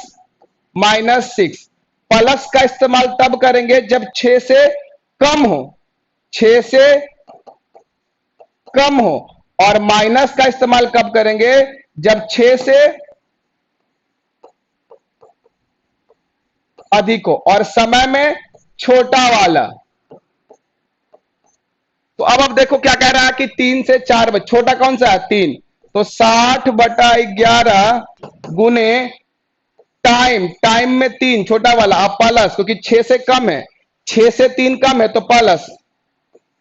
-6। प्लस का इस्तेमाल तब करेंगे जब 6 से कम हो, 6 से कम हो, और माइनस का इस्तेमाल कब करेंगे जब 6 से अधिक हो, और समय में छोटा वाला। तो अब देखो क्या कह रहा है कि 3 से 4 बजे, छोटा कौन सा है 3, तो 60/11 गुने टाइम, टाइम में 3 छोटा वाला, अब प्लस, क्योंकि 6 से कम है, 6 से 3 कम है तो प्लस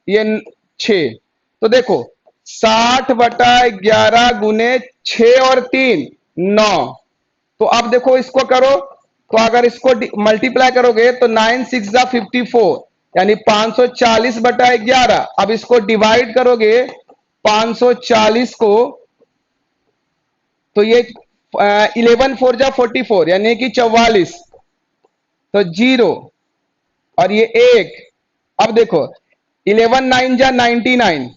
ये 6। तो देखो 60/11 गुने 6 और 3 9। तो अब देखो इसको करो, तो अगर इसको मल्टीप्लाई करोगे तो 9 6 54, यानी 540/11। अब इसको डिवाइड करोगे 540 को, तो ये 11 4 44, यानी कि 44, तो 0, और ये 1। अब देखो 11 9 99,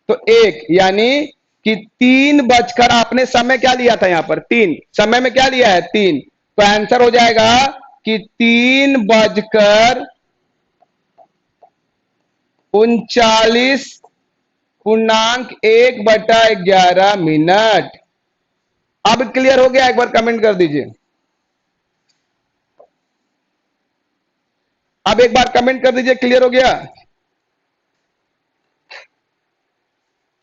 तो 1, यानी कि 3 बजकर, आपने समय क्या लिया था यहां पर 3, समय में क्या लिया है 3, तो आंसर हो जाएगा कि 3:39.1/11 मिनट। अब क्लियर हो गया? एक बार कमेंट कर दीजिए। अब एक बार कमेंट कर दीजिए, क्लियर हो गया?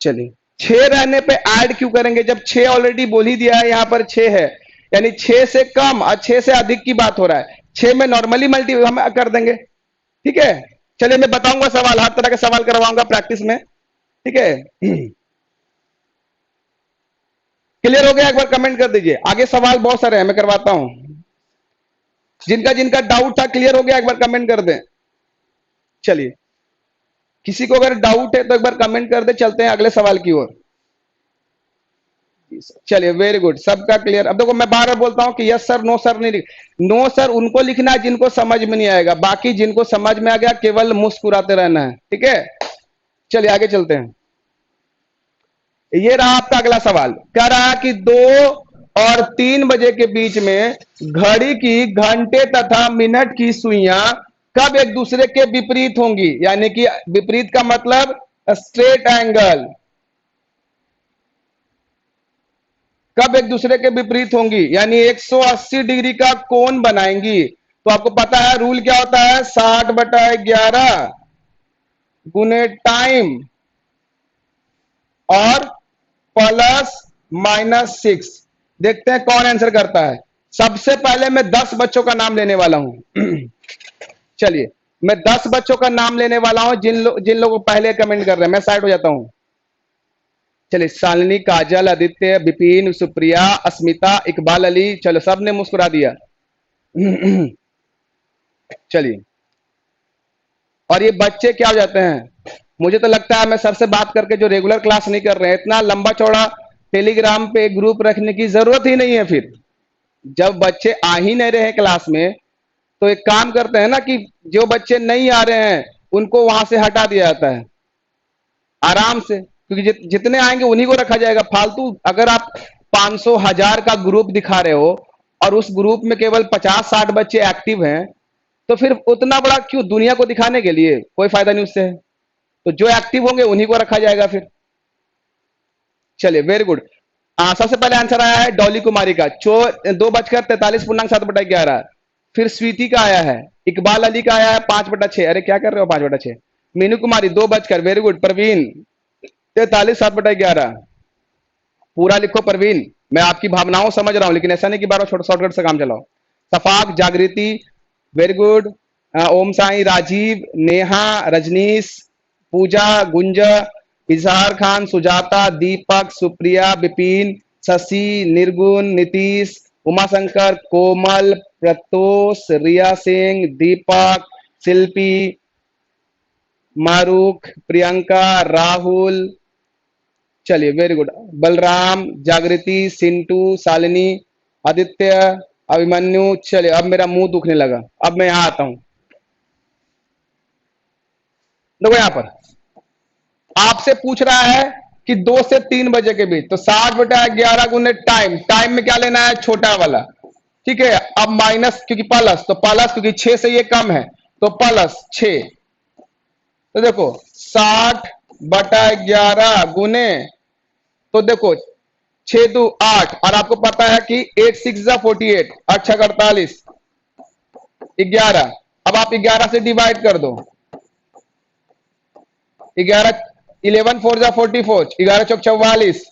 चलिए, 6 रहने पे ऐड क्यों करेंगे जब 6 ऑलरेडी बोल ही दिया है, यहां पर 6 है, यानी 6 से कम और 6 से अधिक की बात हो रहा है। 6 में नॉर्मली मल्टी हम कर देंगे, ठीक है। चलिए मैं बताऊंगा सवाल, हर तरह के सवाल करवाऊंगा प्रैक्टिस में, ठीक है। क्लियर हो गया? एक बार कमेंट कर दीजिए। आगे सवाल बहुत सारे हैं, मैं करवाता हूं। जिनका जिनका डाउट था क्लियर हो गया, एक बार कमेंट कर दें। चलिए, किसी को अगर डाउट है तो एक बार कमेंट कर दे, चलते हैं अगले सवाल की ओर। चलिए, वेरी गुड, सबका क्लियर। अब देखो मैं बार बार बोलता हूं कि यस सर नो सर नहीं, नो सर उनको लिखना है जिनको समझ में नहीं आएगा, बाकी जिनको समझ में आ गया केवल मुस्कुराते रहना है, ठीक है। चलिए आगे चलते हैं। ये रहा आपका अगला सवाल, कह रहा है कि 2 और 3 बजे के बीच में घड़ी की घंटे तथा मिनट की सुइयां कब एक दूसरे के विपरीत होंगी, यानी कि विपरीत का मतलब स्ट्रेट एंगल, कब एक दूसरे के विपरीत होंगी, यानी 180 डिग्री का कोण बनाएंगी। तो आपको पता है रूल क्या होता है, 60/11 गुने टाइम और +-6। देखते हैं कौन आंसर करता है। सबसे पहले मैं 10 बच्चों का नाम लेने वाला हूं। चलिए, मैं 10 बच्चों का नाम लेने वाला हूं, जिन लोगों को पहले कमेंट कर रहे हैं, मैं साइड हो जाता हूं। चलिए, शालिनी, काजल, आदित्य, विपिन, सुप्रिया, अस्मिता, इकबाल अली, चलो सबने मुस्कुरा दिया। चलिए, और ये बच्चे क्या हो जाते हैं, मुझे तो लगता है मैं सर से बात करके जो रेगुलर क्लास नहीं कर रहे हैं, इतना लंबा चौड़ा टेलीग्राम पे ग्रुप रखने की जरूरत ही नहीं है। फिर जब बच्चे आ ही नहीं रहे क्लास में, तो एक काम करते हैं ना कि जो बच्चे नहीं आ रहे हैं उनको वहां से हटा दिया जाता है आराम से, क्योंकि जितने आएंगे उन्हीं को रखा जाएगा। फालतू अगर आप 500 1000 का ग्रुप दिखा रहे हो और उस ग्रुप में केवल 50-60 बच्चे एक्टिव हैं, तो फिर उतना बड़ा क्यों दुनिया को दिखाने के लिए, कोई फायदा नहीं उससे। तो जो एक्टिव होंगे उन्हीं को रखा जाएगा फिर। चलिए, वेरी गुड। सबसे पहले आंसर आया है डॉली कुमारी का, 2:43.7/11। फिर स्वीति का आया है, इकबाल अली का आया है 5/6। अरे क्या कर रहे हो 5/6। मीनू कुमारी 2 बजकर, वेरी गुड। प्रवीण 43 7/11। पूरा लिखो प्रवीण, मैं आपकी भावनाओं समझ रहा हूं, लेकिन ऐसा नहीं कि बार छोटे शॉर्टकट से काम चलाओ। सफाक, जागृति, वेरी गुड। ओम साई, राजीव, नेहा, रजनीश, पूजा, गुंजा, इजहार खान, सुजाता, दीपक, सुप्रिया, विपिन, शशि, निर्गुण, नीतीश, उमाशंकर, कोमल, प्रतोष, रिया सिंह, दीपक, शिल्पी, मारूख, प्रियंका, राहुल, चलिए वेरी गुड। बलराम, जागृति, सिंटू, शालिनी, आदित्य, अभिमन्यु। चलिए, अब मेरा मुंह दुखने लगा, अब मैं यहां आता हूं। देखो यहां पर आपसे पूछ रहा है कि 2 से 3 बजे के बीच, तो 60/11 गुने टाइम, टाइम में क्या लेना है, छोटा वाला। ठीक है, अब माइनस क्योंकि प्लस, तो प्लस क्योंकि 6 से ये कम है तो +6। तो देखो 60/11 गुने, तो देखो 6×2 = 8, और आपको पता है कि 8×6 = 48, 8×6 = 48, 11। अब आप 11 से डिवाइड कर दो, 11, 11×4 = 44, 11×4 = 44,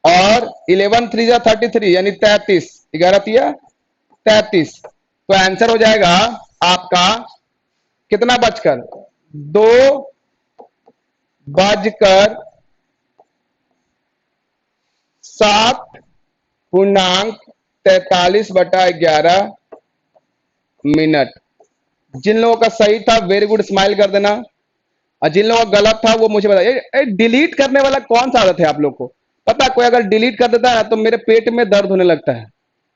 और 11×3 = 33 यानी 33, 11×3 = 33। तो आंसर हो जाएगा आपका कितना बचकर, 2:43/11 मिनट। जिन लोगों का सही था वेरी गुड, स्माइल कर देना, और जिन लोगों का गलत था वो मुझे बताइए। डिलीट करने वाला कौन सा आदत है आप लोग को? पता है, कोई अगर डिलीट कर देता है तो मेरे पेट में दर्द होने लगता है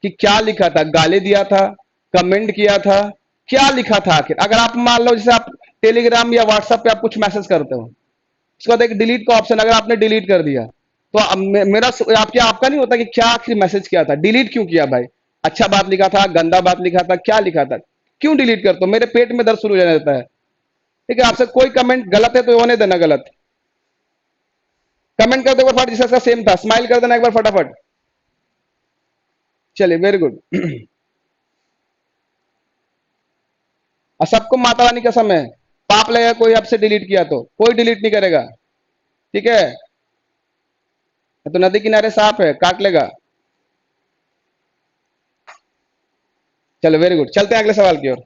कि क्या लिखा था, गाली दिया था, कमेंट किया था, क्या लिखा था आखिर। अगर आप मान लो जैसे आप टेलीग्राम या व्हाट्सएप पे आप कुछ मैसेज करते हो, उसके बाद एक डिलीट का ऑप्शन, अगर आपने डिलीट कर दिया तो मेरा आपका नहीं होता कि क्या आखिर मैसेज किया था, डिलीट क्यों किया भाई, अच्छा बात लिखा था, गंदा बात लिखा था, क्या लिखा था, क्यों डिलीट करते हो? मेरे पेट में दर्द शुरू हो जाता है। ठीक है, आपसे कोई कमेंट गलत है तो होने देना गलत, कमेंट कर दो एक बार फटाफट, जिसका सेम था स्माइल कर देना एक बार फटाफट। चलिए वेरी गुड। और सबको माता रानी कसम है, पाप लगेगा कोई आपसे डिलीट किया तो, कोई डिलीट नहीं करेगा। ठीक है, तो नदी किनारे सांप है, काट लेगा। चलो वेरी गुड, चलते हैं अगले सवाल की ओर।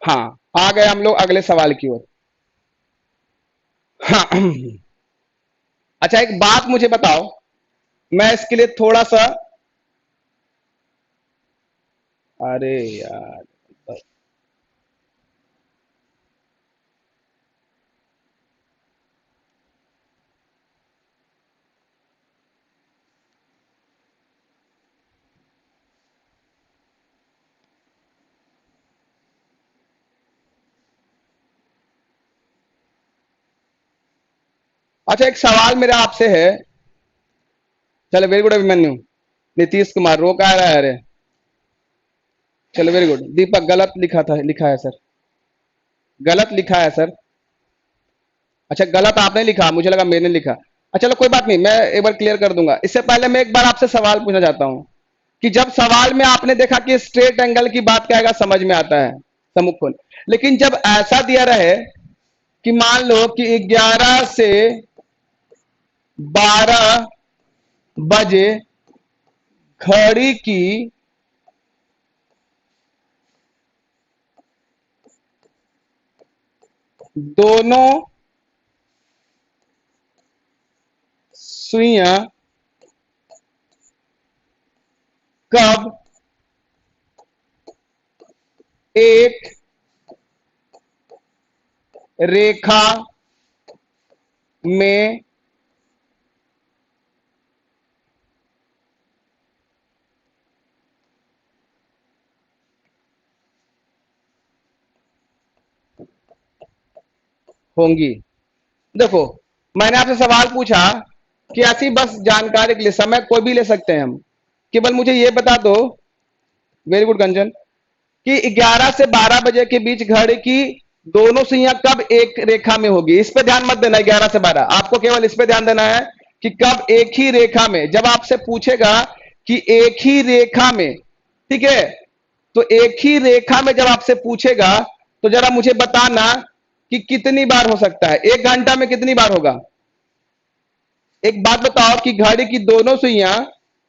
हाँ, आ गए हम लोग अगले सवाल की ओर। हाँ। अच्छा एक बात मुझे बताओ, मैं इसके लिए थोड़ा सा, अरे यार, अच्छा एक सवाल मेरा आपसे है। चलो वेरी गुड अभिमन्यु, नीतीश कुमार रो का रहा है, अरे चलो वेरी गुड। दीपक गलत लिखा था, लिखा है सर, गलत लिखा है सर। अच्छा गलत आपने लिखा, मुझे लगा मैंने लिखा। अच्छा चलो कोई बात नहीं, मैं एक बार क्लियर कर दूंगा। इससे पहले मैं एक बार आपसे सवाल पूछना चाहता हूं कि जब सवाल में आपने देखा कि स्ट्रेट एंगल की बात क्या आएगा, समझ में आता है सम्मुख कोण, लेकिन जब ऐसा दिया रहे कि मान लो कि 11 से 12 बजे घड़ी की दोनों सुइयां कब एक रेखा में होंगी? देखो मैंने आपसे सवाल पूछा कि ऐसी बस जानकारी के लिए, समय कोई भी ले सकते हैं हम, केवल मुझे यह बता दो, वेरी गुड कंचन, कि 11 से 12 बजे के बीच घड़ी की दोनों सुइयां कब एक रेखा में होगी। इस पे ध्यान मत देना, 11 से 12 आपको केवल इस पे ध्यान देना है कि कब एक ही रेखा में। जब आपसे पूछेगा कि एक ही रेखा में, ठीक है, तो एक ही रेखा में जब आपसे पूछेगा तो जरा मुझे बताना कि कितनी बार हो सकता है, 1 घंटा में कितनी बार होगा। एक बात बताओ कि घड़ी की दोनों सुइयां,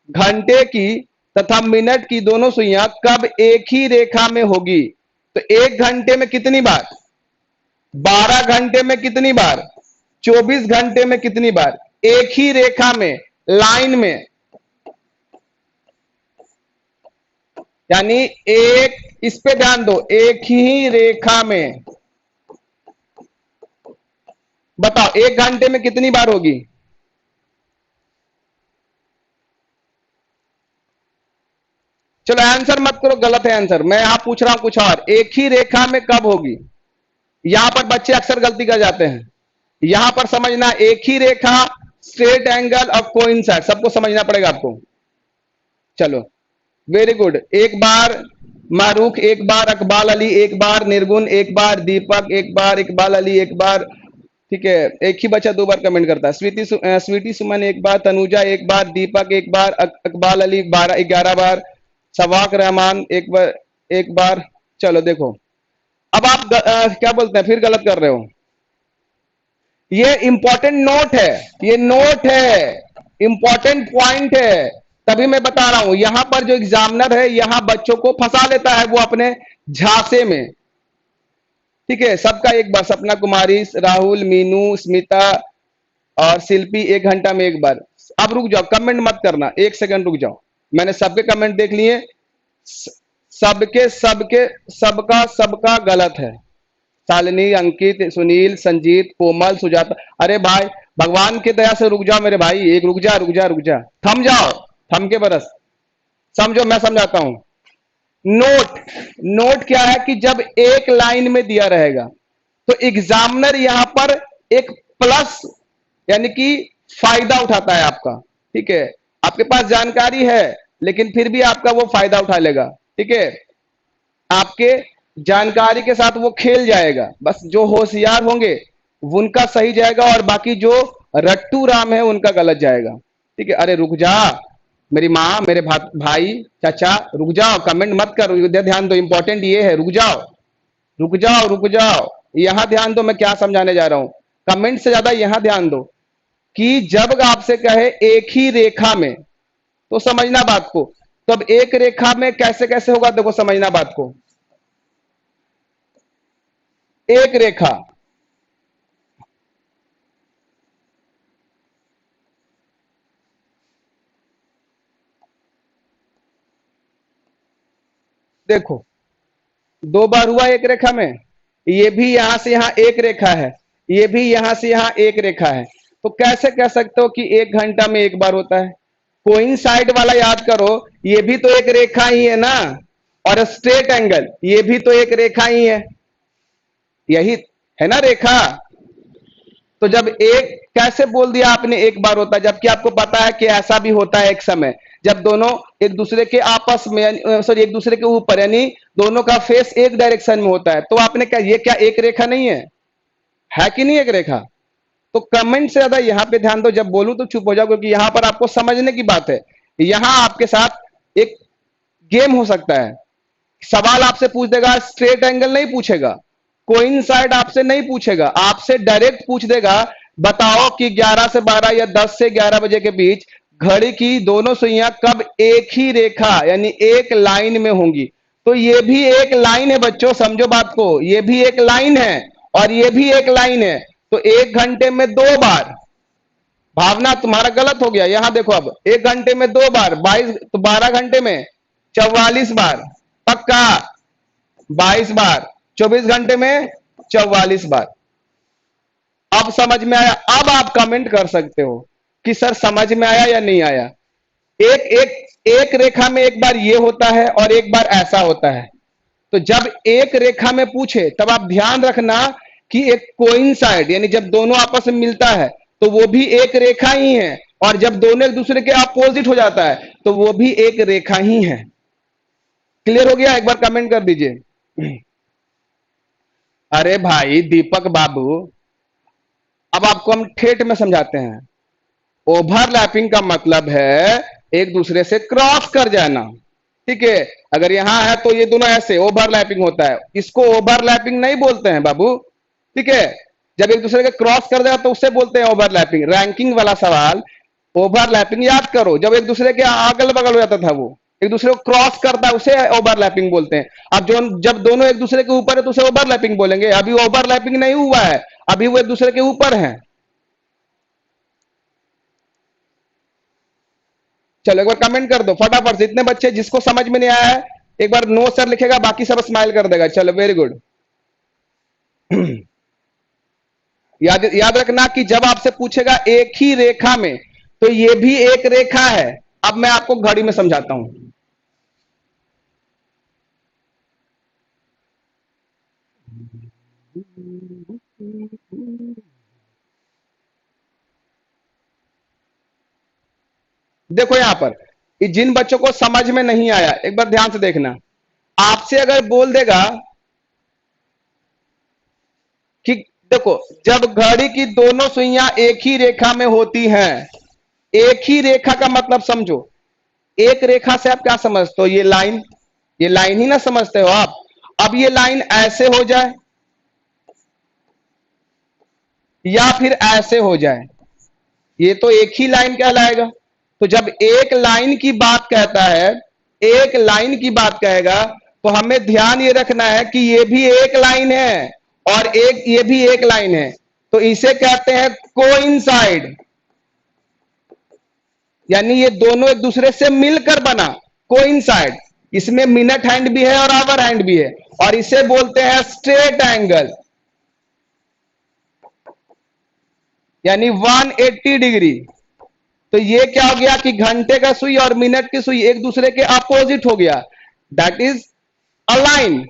घंटे की तथा मिनट की दोनों सुइयां कब एक ही रेखा में होगी? तो 1 घंटे में कितनी बार, 12 घंटे में कितनी बार, 24 घंटे में कितनी बार, एक ही रेखा में, लाइन में, यानी एक, इस पे ध्यान दो, एक ही रेखा में। बताओ 1 घंटे में कितनी बार होगी? चलो आंसर मत करो, गलत है आंसर, मैं यहां पूछ रहा हूं कुछ और, एक ही रेखा में कब होगी? यहां पर बच्चे अक्सर गलती कर जाते हैं। यहां पर समझना, एक ही रेखा, स्ट्रेट एंगल और कोइंसाइड, सबको समझना पड़ेगा आपको। चलो, वेरी गुड। एक बार मारूख, एक बार अकबाल अली, एक बार निर्गुण, एक बार दीपक, एक बार इकबाल अली, एक बार, ठीक है, एक ही बच्चा 2 बार कमेंट करता है। स्वीटी सुमन एक बार, तनुजा एक बार, दीपक एक बार, इकबाल अली 11 बार, सवाक रहमान एक बार, एक बार। चलो देखो, अब आप क्या बोलते हैं, फिर गलत कर रहे हो। ये इंपॉर्टेंट नोट है, ये नोट है, इंपॉर्टेंट पॉइंट है। तभी मैं बता रहा हूं, यहां पर जो एग्जामिनर है यहां बच्चों को फंसा लेता है वो अपने झांसे में। ठीक है, सबका एक बार, सपना कुमारी, राहुल, मीनू, स्मिता और शिल्पी 1 घंटा में एक बार। अब रुक जाओ, कमेंट मत करना, 1 सेकंड रुक जाओ। मैंने सबके कमेंट देख लिए, सबके सबके सबका सबका गलत है। शालिनी, अंकित, सुनील, संजीत, कोमल, सुजाता। अरे भाई, भगवान की दया से रुक जाओ मेरे भाई, एक रुक जा, रुक जा, रुक जा, थम जाओ, थम के बरस। समझो, मैं समझाता हूं। नोट, नोट क्या है कि जब एक लाइन में दिया रहेगा तो एग्जामिनर यहां पर एक प्लस यानी कि फायदा उठाता है आपका। ठीक है, आपके पास जानकारी है लेकिन फिर भी आपका वो फायदा उठा लेगा। ठीक है, आपके जानकारी के साथ वो खेल जाएगा। बस जो होशियार होंगे उनका सही जाएगा और बाकी जो रट्टू राम है उनका गलत जाएगा। ठीक है, अरे रुक जा मेरी माँ, मेरे भाई, चाचा, रुक जाओ, कमेंट मत कर, इधर ध्यान दो, इंपॉर्टेंट ये है। रुक जाओ, रुक जाओ, रुक जाओ, यहां ध्यान दो, मैं क्या समझाने जा रहा हूं। कमेंट से ज्यादा यहां ध्यान दो कि जब आपसे कहे एक ही रेखा में, तो समझना बात को। तो अब एक रेखा में कैसे कैसे होगा, देखो समझना बात को। एक रेखा, देखो 2 बार हुआ एक रेखा में, ये भी यहां से यहां एक रेखा है, ये भी यहां से यहां एक रेखा है। तो कैसे कह सकते हो कि 1 घंटा में एक बार होता है? कोइंसाइड वाला याद करो, ये भी तो एक रेखा ही है ना, और स्ट्रेट एंगल ये भी तो एक रेखा ही है, यही है ना रेखा। तो जब एक, कैसे बोल दिया आपने एक बार होता है, जबकि आपको पता है कि ऐसा भी होता है एक समय जब दोनों एक दूसरे के आपस में, सॉरी, एक दूसरे के ऊपर, यानी दोनों का फेस एक डायरेक्शन में होता है। तो आपने क्या, ये क्या एक रेखा नहीं है कि नहीं एक रेखा? तो कमेंट से ज्यादा यहां पे ध्यान दो, जब बोलूं तो चुप हो जाओ, क्योंकि यहां पर आपको समझने की बात है। यहां आपके साथ एक गेम हो सकता है। सवाल आपसे पूछ देगा, स्ट्रेट एंगल नहीं पूछेगा, कोइंसाइड आपसे नहीं पूछेगा, आपसे डायरेक्ट पूछ देगा, बताओ कि 11 से 12 या 10 से 11 बजे के बीच घड़ी की दोनों सुइयां कब एक ही रेखा यानी एक लाइन में होंगी। तो ये भी एक लाइन है बच्चों, समझो बात को, ये भी एक लाइन है और ये भी एक लाइन है। तो 1 घंटे में 2 बार, भावना तुम्हारा गलत हो गया। यहां देखो, अब 1 घंटे में 2 बार, 22, तो 12 घंटे में 44 बार, पक्का 22 बार, 24 घंटे में 44 बार। अब समझ में आया? अब आप कमेंट कर सकते हो कि सर समझ में आया या नहीं आया। एक एक एक रेखा में एक बार ये होता है और एक बार ऐसा होता है। तो जब एक रेखा में पूछे तब आप ध्यान रखना कि एक कोइंसाइड यानी जब दोनों आपस में मिलता है तो वो भी एक रेखा ही है, और जब दोनों एक दूसरे के अपोजिट हो जाता है तो वो भी एक रेखा ही है। क्लियर हो गया? एक बार कमेंट कर दीजिए। अरे भाई दीपक बाबू, अब आपको हम ठेठ में समझाते हैं। ओवरलैपिंग का मतलब है एक दूसरे से क्रॉस कर जाना। ठीक है, अगर यहां है तो ये दोनों ऐसे ओवरलैपिंग होता है, इसको ओवरलैपिंग नहीं बोलते हैं बाबू। ठीक है, जब एक दूसरे के क्रॉस कर दिया तो उससे बोलते हैं ओवरलैपिंग। रैंकिंग वाला सवाल, ओवरलैपिंग याद करो, जब एक दूसरे के अगल बगल हो जाता था, वो एक दूसरे को क्रॉस करता है उसे ओवरलैपिंग बोलते हैं। अब जो जब दोनों एक दूसरे के ऊपर है तो उसे ओवरलैपिंग बोलेंगे। अभी ओवरलैपिंग नहीं हुआ है, अभी वो एक दूसरे के ऊपर है। चलो एक बार कमेंट कर दो फटाफट से, इतने बच्चे जिसको समझ में नहीं आया है एक बार नो सर लिखेगा, बाकी सब स्माइल कर देगा। चलो वेरी गुड। याद याद रखना कि जब आपसे पूछेगा एक ही रेखा में, तो ये भी एक रेखा है। अब मैं आपको घड़ी में समझाता हूं। देखो यहां पर जिन बच्चों को समझ में नहीं आया एक बार ध्यान से देखना। आपसे अगर बोल देगा कि देखो जब घड़ी की दोनों सुइयां एक ही रेखा में होती हैं, एक ही रेखा का मतलब समझो, एक रेखा से आप क्या समझते हो? ये लाइन ही ना समझते हो आप। अब ये लाइन ऐसे हो जाए या फिर ऐसे हो जाए, ये तो एक ही लाइन कहलाएगा। तो जब एक लाइन की बात कहता है, एक लाइन की बात कहेगा, तो हमें ध्यान ये रखना है कि ये भी एक लाइन है और एक ये भी एक लाइन है, तो इसे कहते हैं कोइंसाइड, यानी ये दोनों एक दूसरे से मिलकर बना, कोइंसाइड। इसमें मिनट हैंड भी है और आवर हैंड भी है, और इसे बोलते हैं स्ट्रेट एंगल, यानी 180 डिग्री। तो ये क्या हो गया कि घंटे का सुई और मिनट की सुई एक दूसरे के अपोजिट हो गया, that is a line.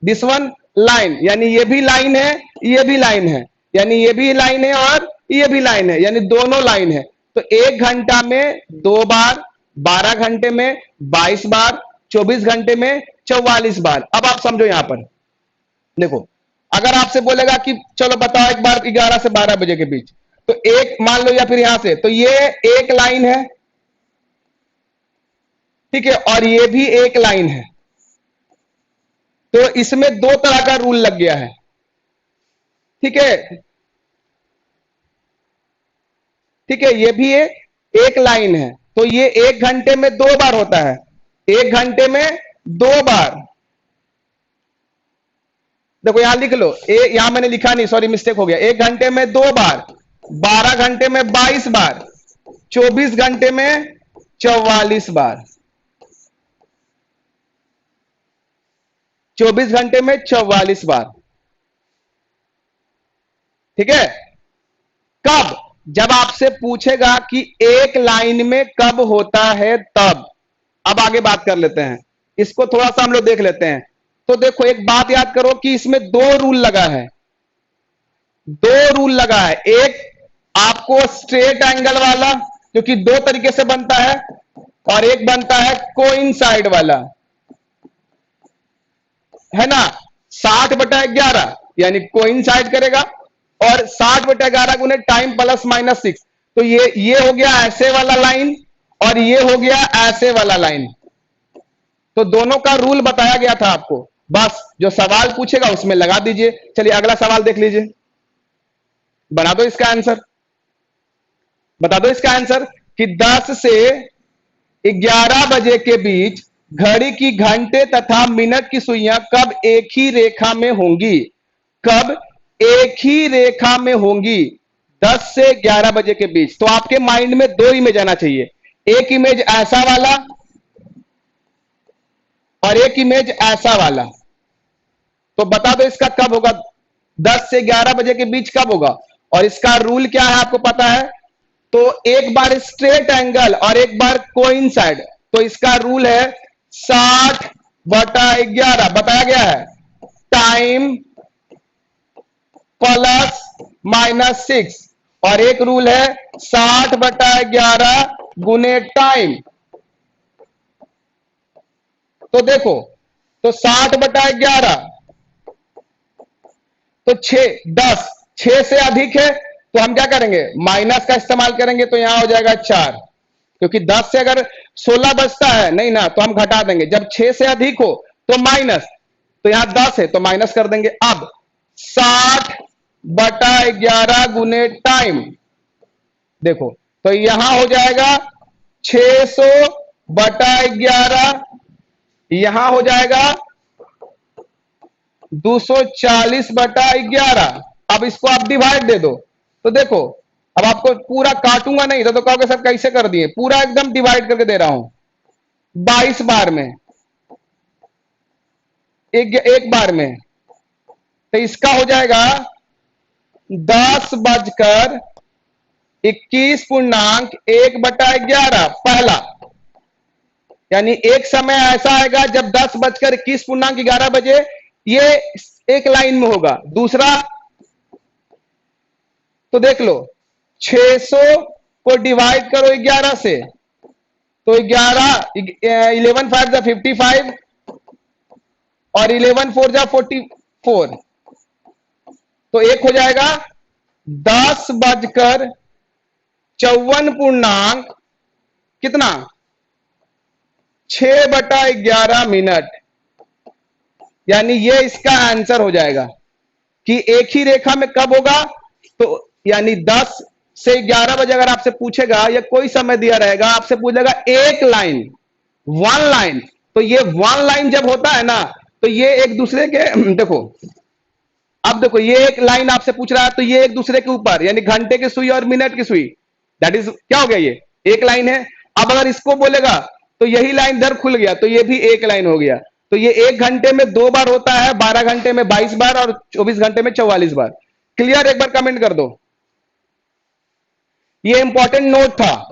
This one line, यानी ये भी लाइन है, ये भी लाइन है, यानी ये भी लाइन है और ये भी लाइन है, यानी दोनों लाइन है। तो एक घंटा में 2 बार, 12 घंटे में 22 बार, 24 घंटे में 44 बार। अब आप समझो यहां पर देखो, अगर आपसे बोलेगा कि चलो बताओ एक बार 11 से 12 बजे के बीच, तो एक मान लो, या फिर यहां से, तो ये एक लाइन है, ठीक है, और ये भी एक लाइन है। तो इसमें दो तरह का रूल लग गया है, ठीक है, ठीक है, ये भी एक लाइन है, तो ये एक घंटे में 2 बार होता है, एक घंटे में 2 बार। देखो यहां लिख लो, यहां मैंने लिखा नहीं, सॉरी मिस्टेक हो गया। एक घंटे में 2 बार, 12 घंटे में 22 बार, 24 घंटे में 44 बार, 24 घंटे में 44 बार, ठीक है। कब? जब आपसे पूछेगा कि एक लाइन में कब होता है तब। अब आगे बात कर लेते हैं, इसको थोड़ा सा हम लोग देख लेते हैं। तो देखो एक बात याद करो कि इसमें दो रूल लगा है, दो रूल लगा है। एक आपको स्ट्रेट एंगल वाला, क्योंकि दो तरीके से बनता है, और एक बनता है कोइंसाइड वाला, है ना। 60/11 यानी कोइंसाइड करेगा, और 60/11 गुने टाइम प्लस माइनस 6। तो ये हो गया ऐसे वाला लाइन, और ये हो गया ऐसे वाला लाइन। तो दोनों का रूल बताया गया था आपको, बस जो सवाल पूछेगा उसमें लगा दीजिए। चलिए अगला सवाल देख लीजिए, बना दो इसका आंसर, बता दो इसका आंसर कि 10 से 11 बजे के बीच घड़ी की घंटे तथा मिनट की सुइयां कब एक ही रेखा में होंगी? कब एक ही रेखा में होंगी 10 से 11 बजे के बीच? तो आपके माइंड में दो इमेज आना चाहिए, एक इमेज ऐसा वाला और एक इमेज ऐसा वाला। तो बता दो इसका कब होगा, 10 से 11 बजे के बीच कब होगा? और इसका रूल क्या है आपको पता है? तो एक बार स्ट्रेट एंगल और एक बार कोइंसाइड। तो इसका रूल है 60/11 बताया गया है, टाइम प्लस माइनस 6, और एक रूल है 60/11 गुने टाइम। तो देखो, तो 60/11, तो 6 से अधिक है तो हम क्या करेंगे, माइनस का इस्तेमाल करेंगे, तो यहां हो जाएगा 4, क्योंकि 10 से अगर 16 बचता है नहीं ना, तो हम घटा देंगे। जब 6 से अधिक हो तो माइनस, तो यहां 10 है तो माइनस कर देंगे। अब 60/11 गुने टाइम, देखो तो यहां हो जाएगा 600/11, यहां हो जाएगा 240/11। अब इसको आप डिवाइड दे दो, तो देखो अब आपको पूरा काटूंगा नहीं, तो कहोगे सब कैसे कर दिए, पूरा एकदम डिवाइड करके दे रहा हूं 22 बार में, एक बार में। तो इसका हो जाएगा 10:21.11 पहला, यानी एक समय ऐसा आएगा जब 10:21.11 बजे ये एक लाइन में होगा। दूसरा तो देख लो, 600 को डिवाइड करो 11 से, तो 11 5 जा 55 और 11 4 जा 44, तो एक हो जाएगा 10:54 कितना 6/11 यानी ये इसका आंसर हो जाएगा कि एक ही रेखा में कब होगा, तो यानी 10 से 11 बजे अगर आपसे पूछेगा या कोई समय दिया रहेगा, आपसे पूछेगा एक लाइन, वन लाइन, तो ये वन लाइन जब होता है ना, तो ये एक दूसरे के देखो, अब देखो ये एक लाइन आपसे पूछ रहा है, तो ये एक दूसरे के ऊपर, यानी घंटे की सुई और मिनट की सुई, दैट इज क्या हो गया, ये एक लाइन है। अब अगर इसको बोलेगा तो यही लाइन इधर खुल गया, तो ये भी एक लाइन हो गया। तो ये एक घंटे में 2 बार होता है, 12 घंटे में 22 बार और 24 घंटे में 44 बार। क्लियर? एक बार कमेंट कर दो। ये इंपॉर्टेंट नोट था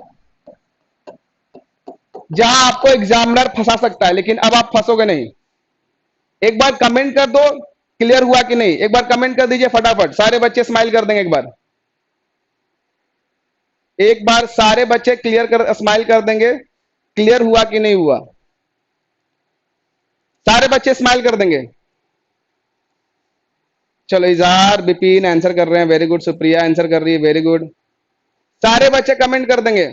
जहां आपको एग्जामिनर फंसा सकता है, लेकिन अब आप फंसोगे नहीं। एक बार कमेंट कर दो, क्लियर हुआ कि नहीं, एक बार कमेंट कर दीजिए फटाफट। सारे बच्चे स्माइल कर देंगे एक बार सारे बच्चे स्माइल कर देंगे, क्लियर हुआ कि नहीं हुआ। सारे बच्चे स्माइल कर देंगे। चलो इजहार, बिपिन आंसर कर रहे हैं, वेरी गुड। सुप्रिया आंसर कर रही है, वेरी गुड। सारे बच्चे कमेंट कर देंगे।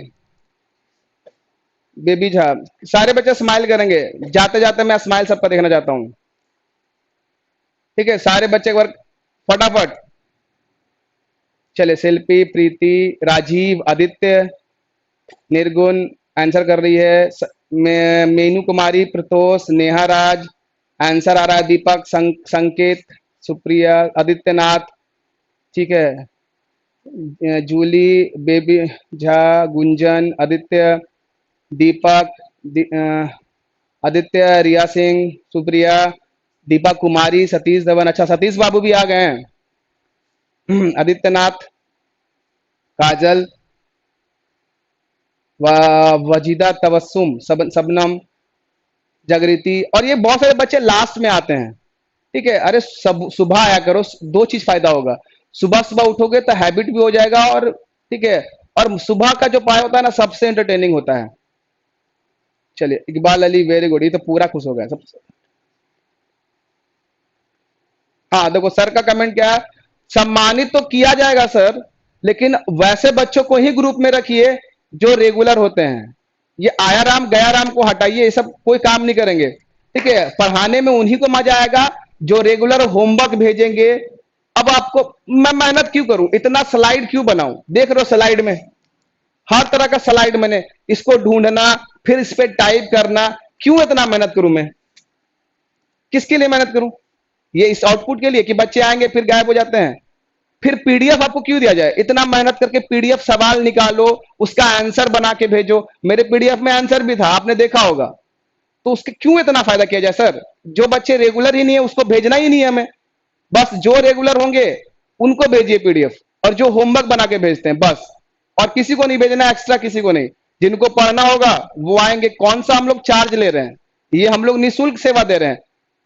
बेबी झा, सारे बच्चे स्माइल करेंगे। जाते जाते मैं स्माइल सबका देखना चाहता हूं। ठीक है, सारे बच्चे एक बार फटाफट। चले, शिल्पी, प्रीति, राजीव, आदित्य, निर्गुण आंसर कर रही है, मेनू कुमारी, प्रतोष, नेहा राज आंसर आ रहा है, दीपक, संकेत, सुप्रिया, आदित्यनाथ, ठीक है, जूली, बेबी झा, गुंजन, आदित्य, दीपक, आदित्य, रिया सिंह, सुप्रिया, दीपा कुमारी, सतीश धवन, अच्छा सतीश बाबू भी आ गए हैं, आदित्यनाथ, काजल, वजीदा, तबस्सुम, सबनम, जागृति, और ये बहुत सारे बच्चे लास्ट में आते हैं। ठीक है, अरे सब सुबह आया करो, दो चीज फायदा होगा, सुबह सुबह उठोगे तो हैबिट भी हो जाएगा, और ठीक है, और सुबह का जो पढ़ाई होता है ना सबसे एंटरटेनिंग होता है। चलिए, इकबाल अली, वेरी गुड, ये तो पूरा खुश हो गया सबसे। हाँ देखो सर का कमेंट क्या है, सम्मानित तो किया जाएगा सर, लेकिन वैसे बच्चों को ही ग्रुप में रखिए जो रेगुलर होते हैं। ये आया राम गया राम को हटाइए, ये सब कोई काम नहीं करेंगे। ठीक है, पढ़ाने में उन्हीं को मजा आएगा जो रेगुलर होमवर्क भेजेंगे। अब आपको मैं मेहनत क्यों करूं, इतना स्लाइड क्यों बनाऊं, देख रहे हो स्लाइड में हर तरह का स्लाइड, मैंने इसको ढूंढना, फिर इस पे टाइप करना, क्यों इतना मेहनत करूं मैं, किसके लिए मेहनत करूं, ये इस आउटपुट के लिए कि बच्चे आएंगे फिर गायब हो जाते हैं। फिर पीडीएफ आपको क्यों दिया जाए, इतना मेहनत करके पीडीएफ सवाल निकालो, उसका आंसर बना के भेजो। मेरे पीडीएफ में आंसर भी था, आपने देखा होगा, तो उसके क्यों इतना फायदा किया जाए सर। जो बच्चे रेगुलर ही नहीं है उसको भेजना ही नहीं है हमें, बस जो रेगुलर होंगे उनको भेजिए पीडीएफ, और जो होमवर्क बना के भेजते हैं बस, और किसी को नहीं भेजना, एक्स्ट्रा किसी को नहीं। जिनको पढ़ना होगा वो आएंगे, कौन सा हम लोग चार्ज ले रहे हैं, ये हम लोग निःशुल्क सेवा दे रहे हैं।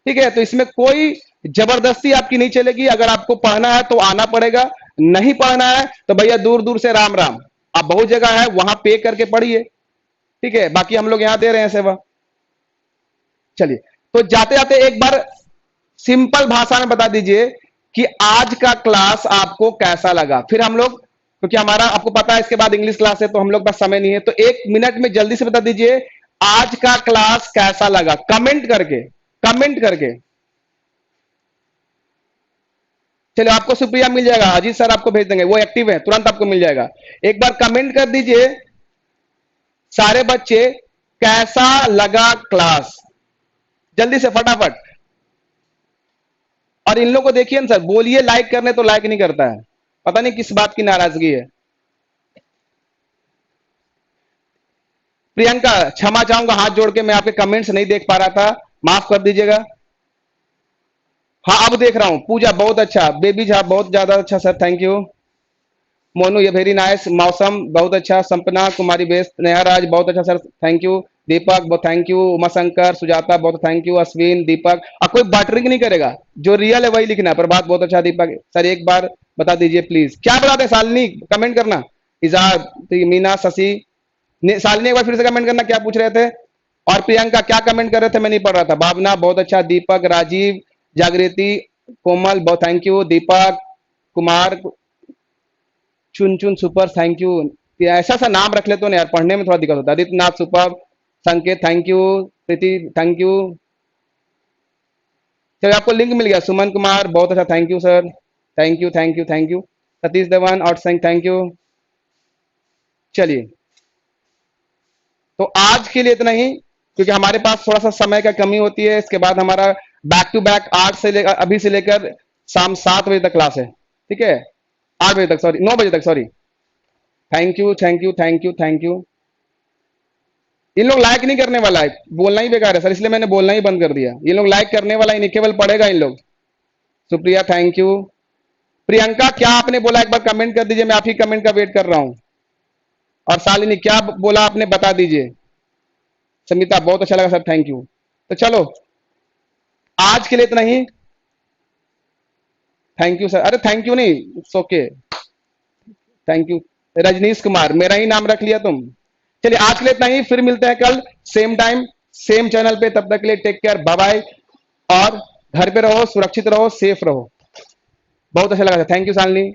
ठीक है, तो इसमें कोई जबरदस्ती आपकी नहीं चलेगी। अगर आपको पढ़ना है तो आना पड़ेगा, नहीं पढ़ना है तो भैया दूर दूर से राम राम, आप बहुत जगह है वहां पे करके पढ़िए। ठीक है, बाकी हम लोग यहां दे रहे हैं सेवा। चलिए, तो जाते जाते एक बार सिंपल भाषा में बता दीजिए कि आज का क्लास आपको कैसा लगा। फिर हम लोग, क्योंकि हमारा आपको पता है इसके बाद इंग्लिश क्लास है तो हम लोग पास समय नहीं है, तो 1 मिनट में जल्दी से बता दीजिए आज का क्लास कैसा लगा, कमेंट करके। चलो, आपको सुप्रिया मिल जाएगा, अजीत सर आपको भेज देंगे, वो एक्टिव है, तुरंत आपको मिल जाएगा। एक बार कमेंट कर दीजिए सारे बच्चे, कैसा लगा क्लास, जल्दी से फटाफट। और इन लोगों को देखिए ना सर, बोलिए लाइक करने, तो लाइक नहीं करता है, पता नहीं किस बात की नाराजगी है। प्रियंका, क्षमा चाहूंगा हाथ जोड़ के, मैं आपके कमेंट्स नहीं देख पा रहा था, माफ कर दीजिएगा। हाँ अब देख रहा हूं। पूजा बहुत अच्छा, बेबी झा बहुत ज्यादा अच्छा सर, थैंक यू। मोनू ये वेरी नाइस, मौसम बहुत अच्छा, संपना कुमारी बेस्ट, नेहा राज बहुत अच्छा सर, थैंक यू। दीपक बहुत थैंक यू, उमा शंकर, सुजाता बहुत थैंक यू, अश्विन, दीपक। अब कोई बटरिंग नहीं करेगा, जो रियल है वही लिखना है। प्रभात बहुत अच्छा, दीपक सर एक बार बता दीजिए प्लीज, क्या बताते हैं शालिनी, कमेंट करना। इजाज, मीना, शशि, शालिनी एक बार फिर से कमेंट करना, क्या पूछ रहे थे। और प्रियंका क्या कमेंट कर रहे थे, मैं नहीं पढ़ रहा था। भावना बहुत अच्छा, दीपक, राजीव, जागृति, कोमल बहुत थैंक यू, दीपक कुमार, चुन चुन सुपर थैंक यू। ऐसा सा नाम रख ले तो नहीं यार, पढ़ने में थोड़ा दिक्कत होता है। आदित्यनाथ सुपर, संकेत thank you, Preeti thank you. चलिए आपको लिंक मिल गया। सुमन कुमार बहुत अच्छा, thank you sir, thank you thank you thank you. Satish Dhawan और सिंह थैंक यू। चलिए तो आज के लिए इतना ही, क्योंकि हमारे पास थोड़ा सा समय का कमी होती है। इसके बाद हमारा बैक टू बैक 8 से लेकर अभी से लेकर शाम 7 बजे तक क्लास है, ठीक है। 8 बजे तक, सॉरी 9 बजे तक, sorry. Thank you thank you thank you thank you. इन लोग लाइक नहीं करने वाला है, बोलना ही बेकार है सर, इसलिए मैंने बोलना ही बंद कर दिया। ये लोग लाइक करने वाला ही नहीं, केवल पढ़ेगा इन लोग। Supriya thank you. प्रियंका क्या आपने बोला एक बार कमेंट कर दीजिए, मैं आप ही कमेंट का वेट कर रहा हूं। और शालिनी क्या बोला आपने बता दीजिए। समिता बहुत अच्छा लगा सर, थैंक यू। तो चलो आज के लिए इतना ही। थैंक यू सर, अरे थैंक यू नहीं, okay thank you. Rajneesh Kumar, मेरा ही नाम रख लिया तुम। चलिए आज के लिए इतना ही, फिर मिलते हैं कल सेम टाइम सेम चैनल पे। तब तक के लिए टेक केयर, बाय बाय। और घर पे रहो, सुरक्षित रहो, सेफ रहो। बहुत अच्छा लगा, थैंक यू शालिनी।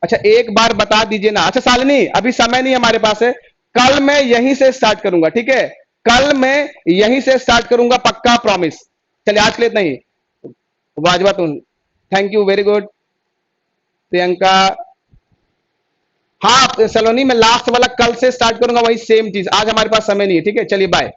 अच्छा एक बार बता दीजिए ना, अच्छा शालिनी अभी समय नहीं हमारे पास है, कल मैं यहीं से स्टार्ट करूंगा, ठीक है। कल मैं यहीं से स्टार्ट करूंगा, पक्का प्रॉमिस। चलिए आज के लिए इतना ही। वाजवा तुम, thank you, very good. Priyanka, हाँ सलोनी मैं लास्ट वाला कल से स्टार्ट करूंगा, वही सेम चीज। आज हमारे पास समय नहीं है, ठीक है। चलिए बाय।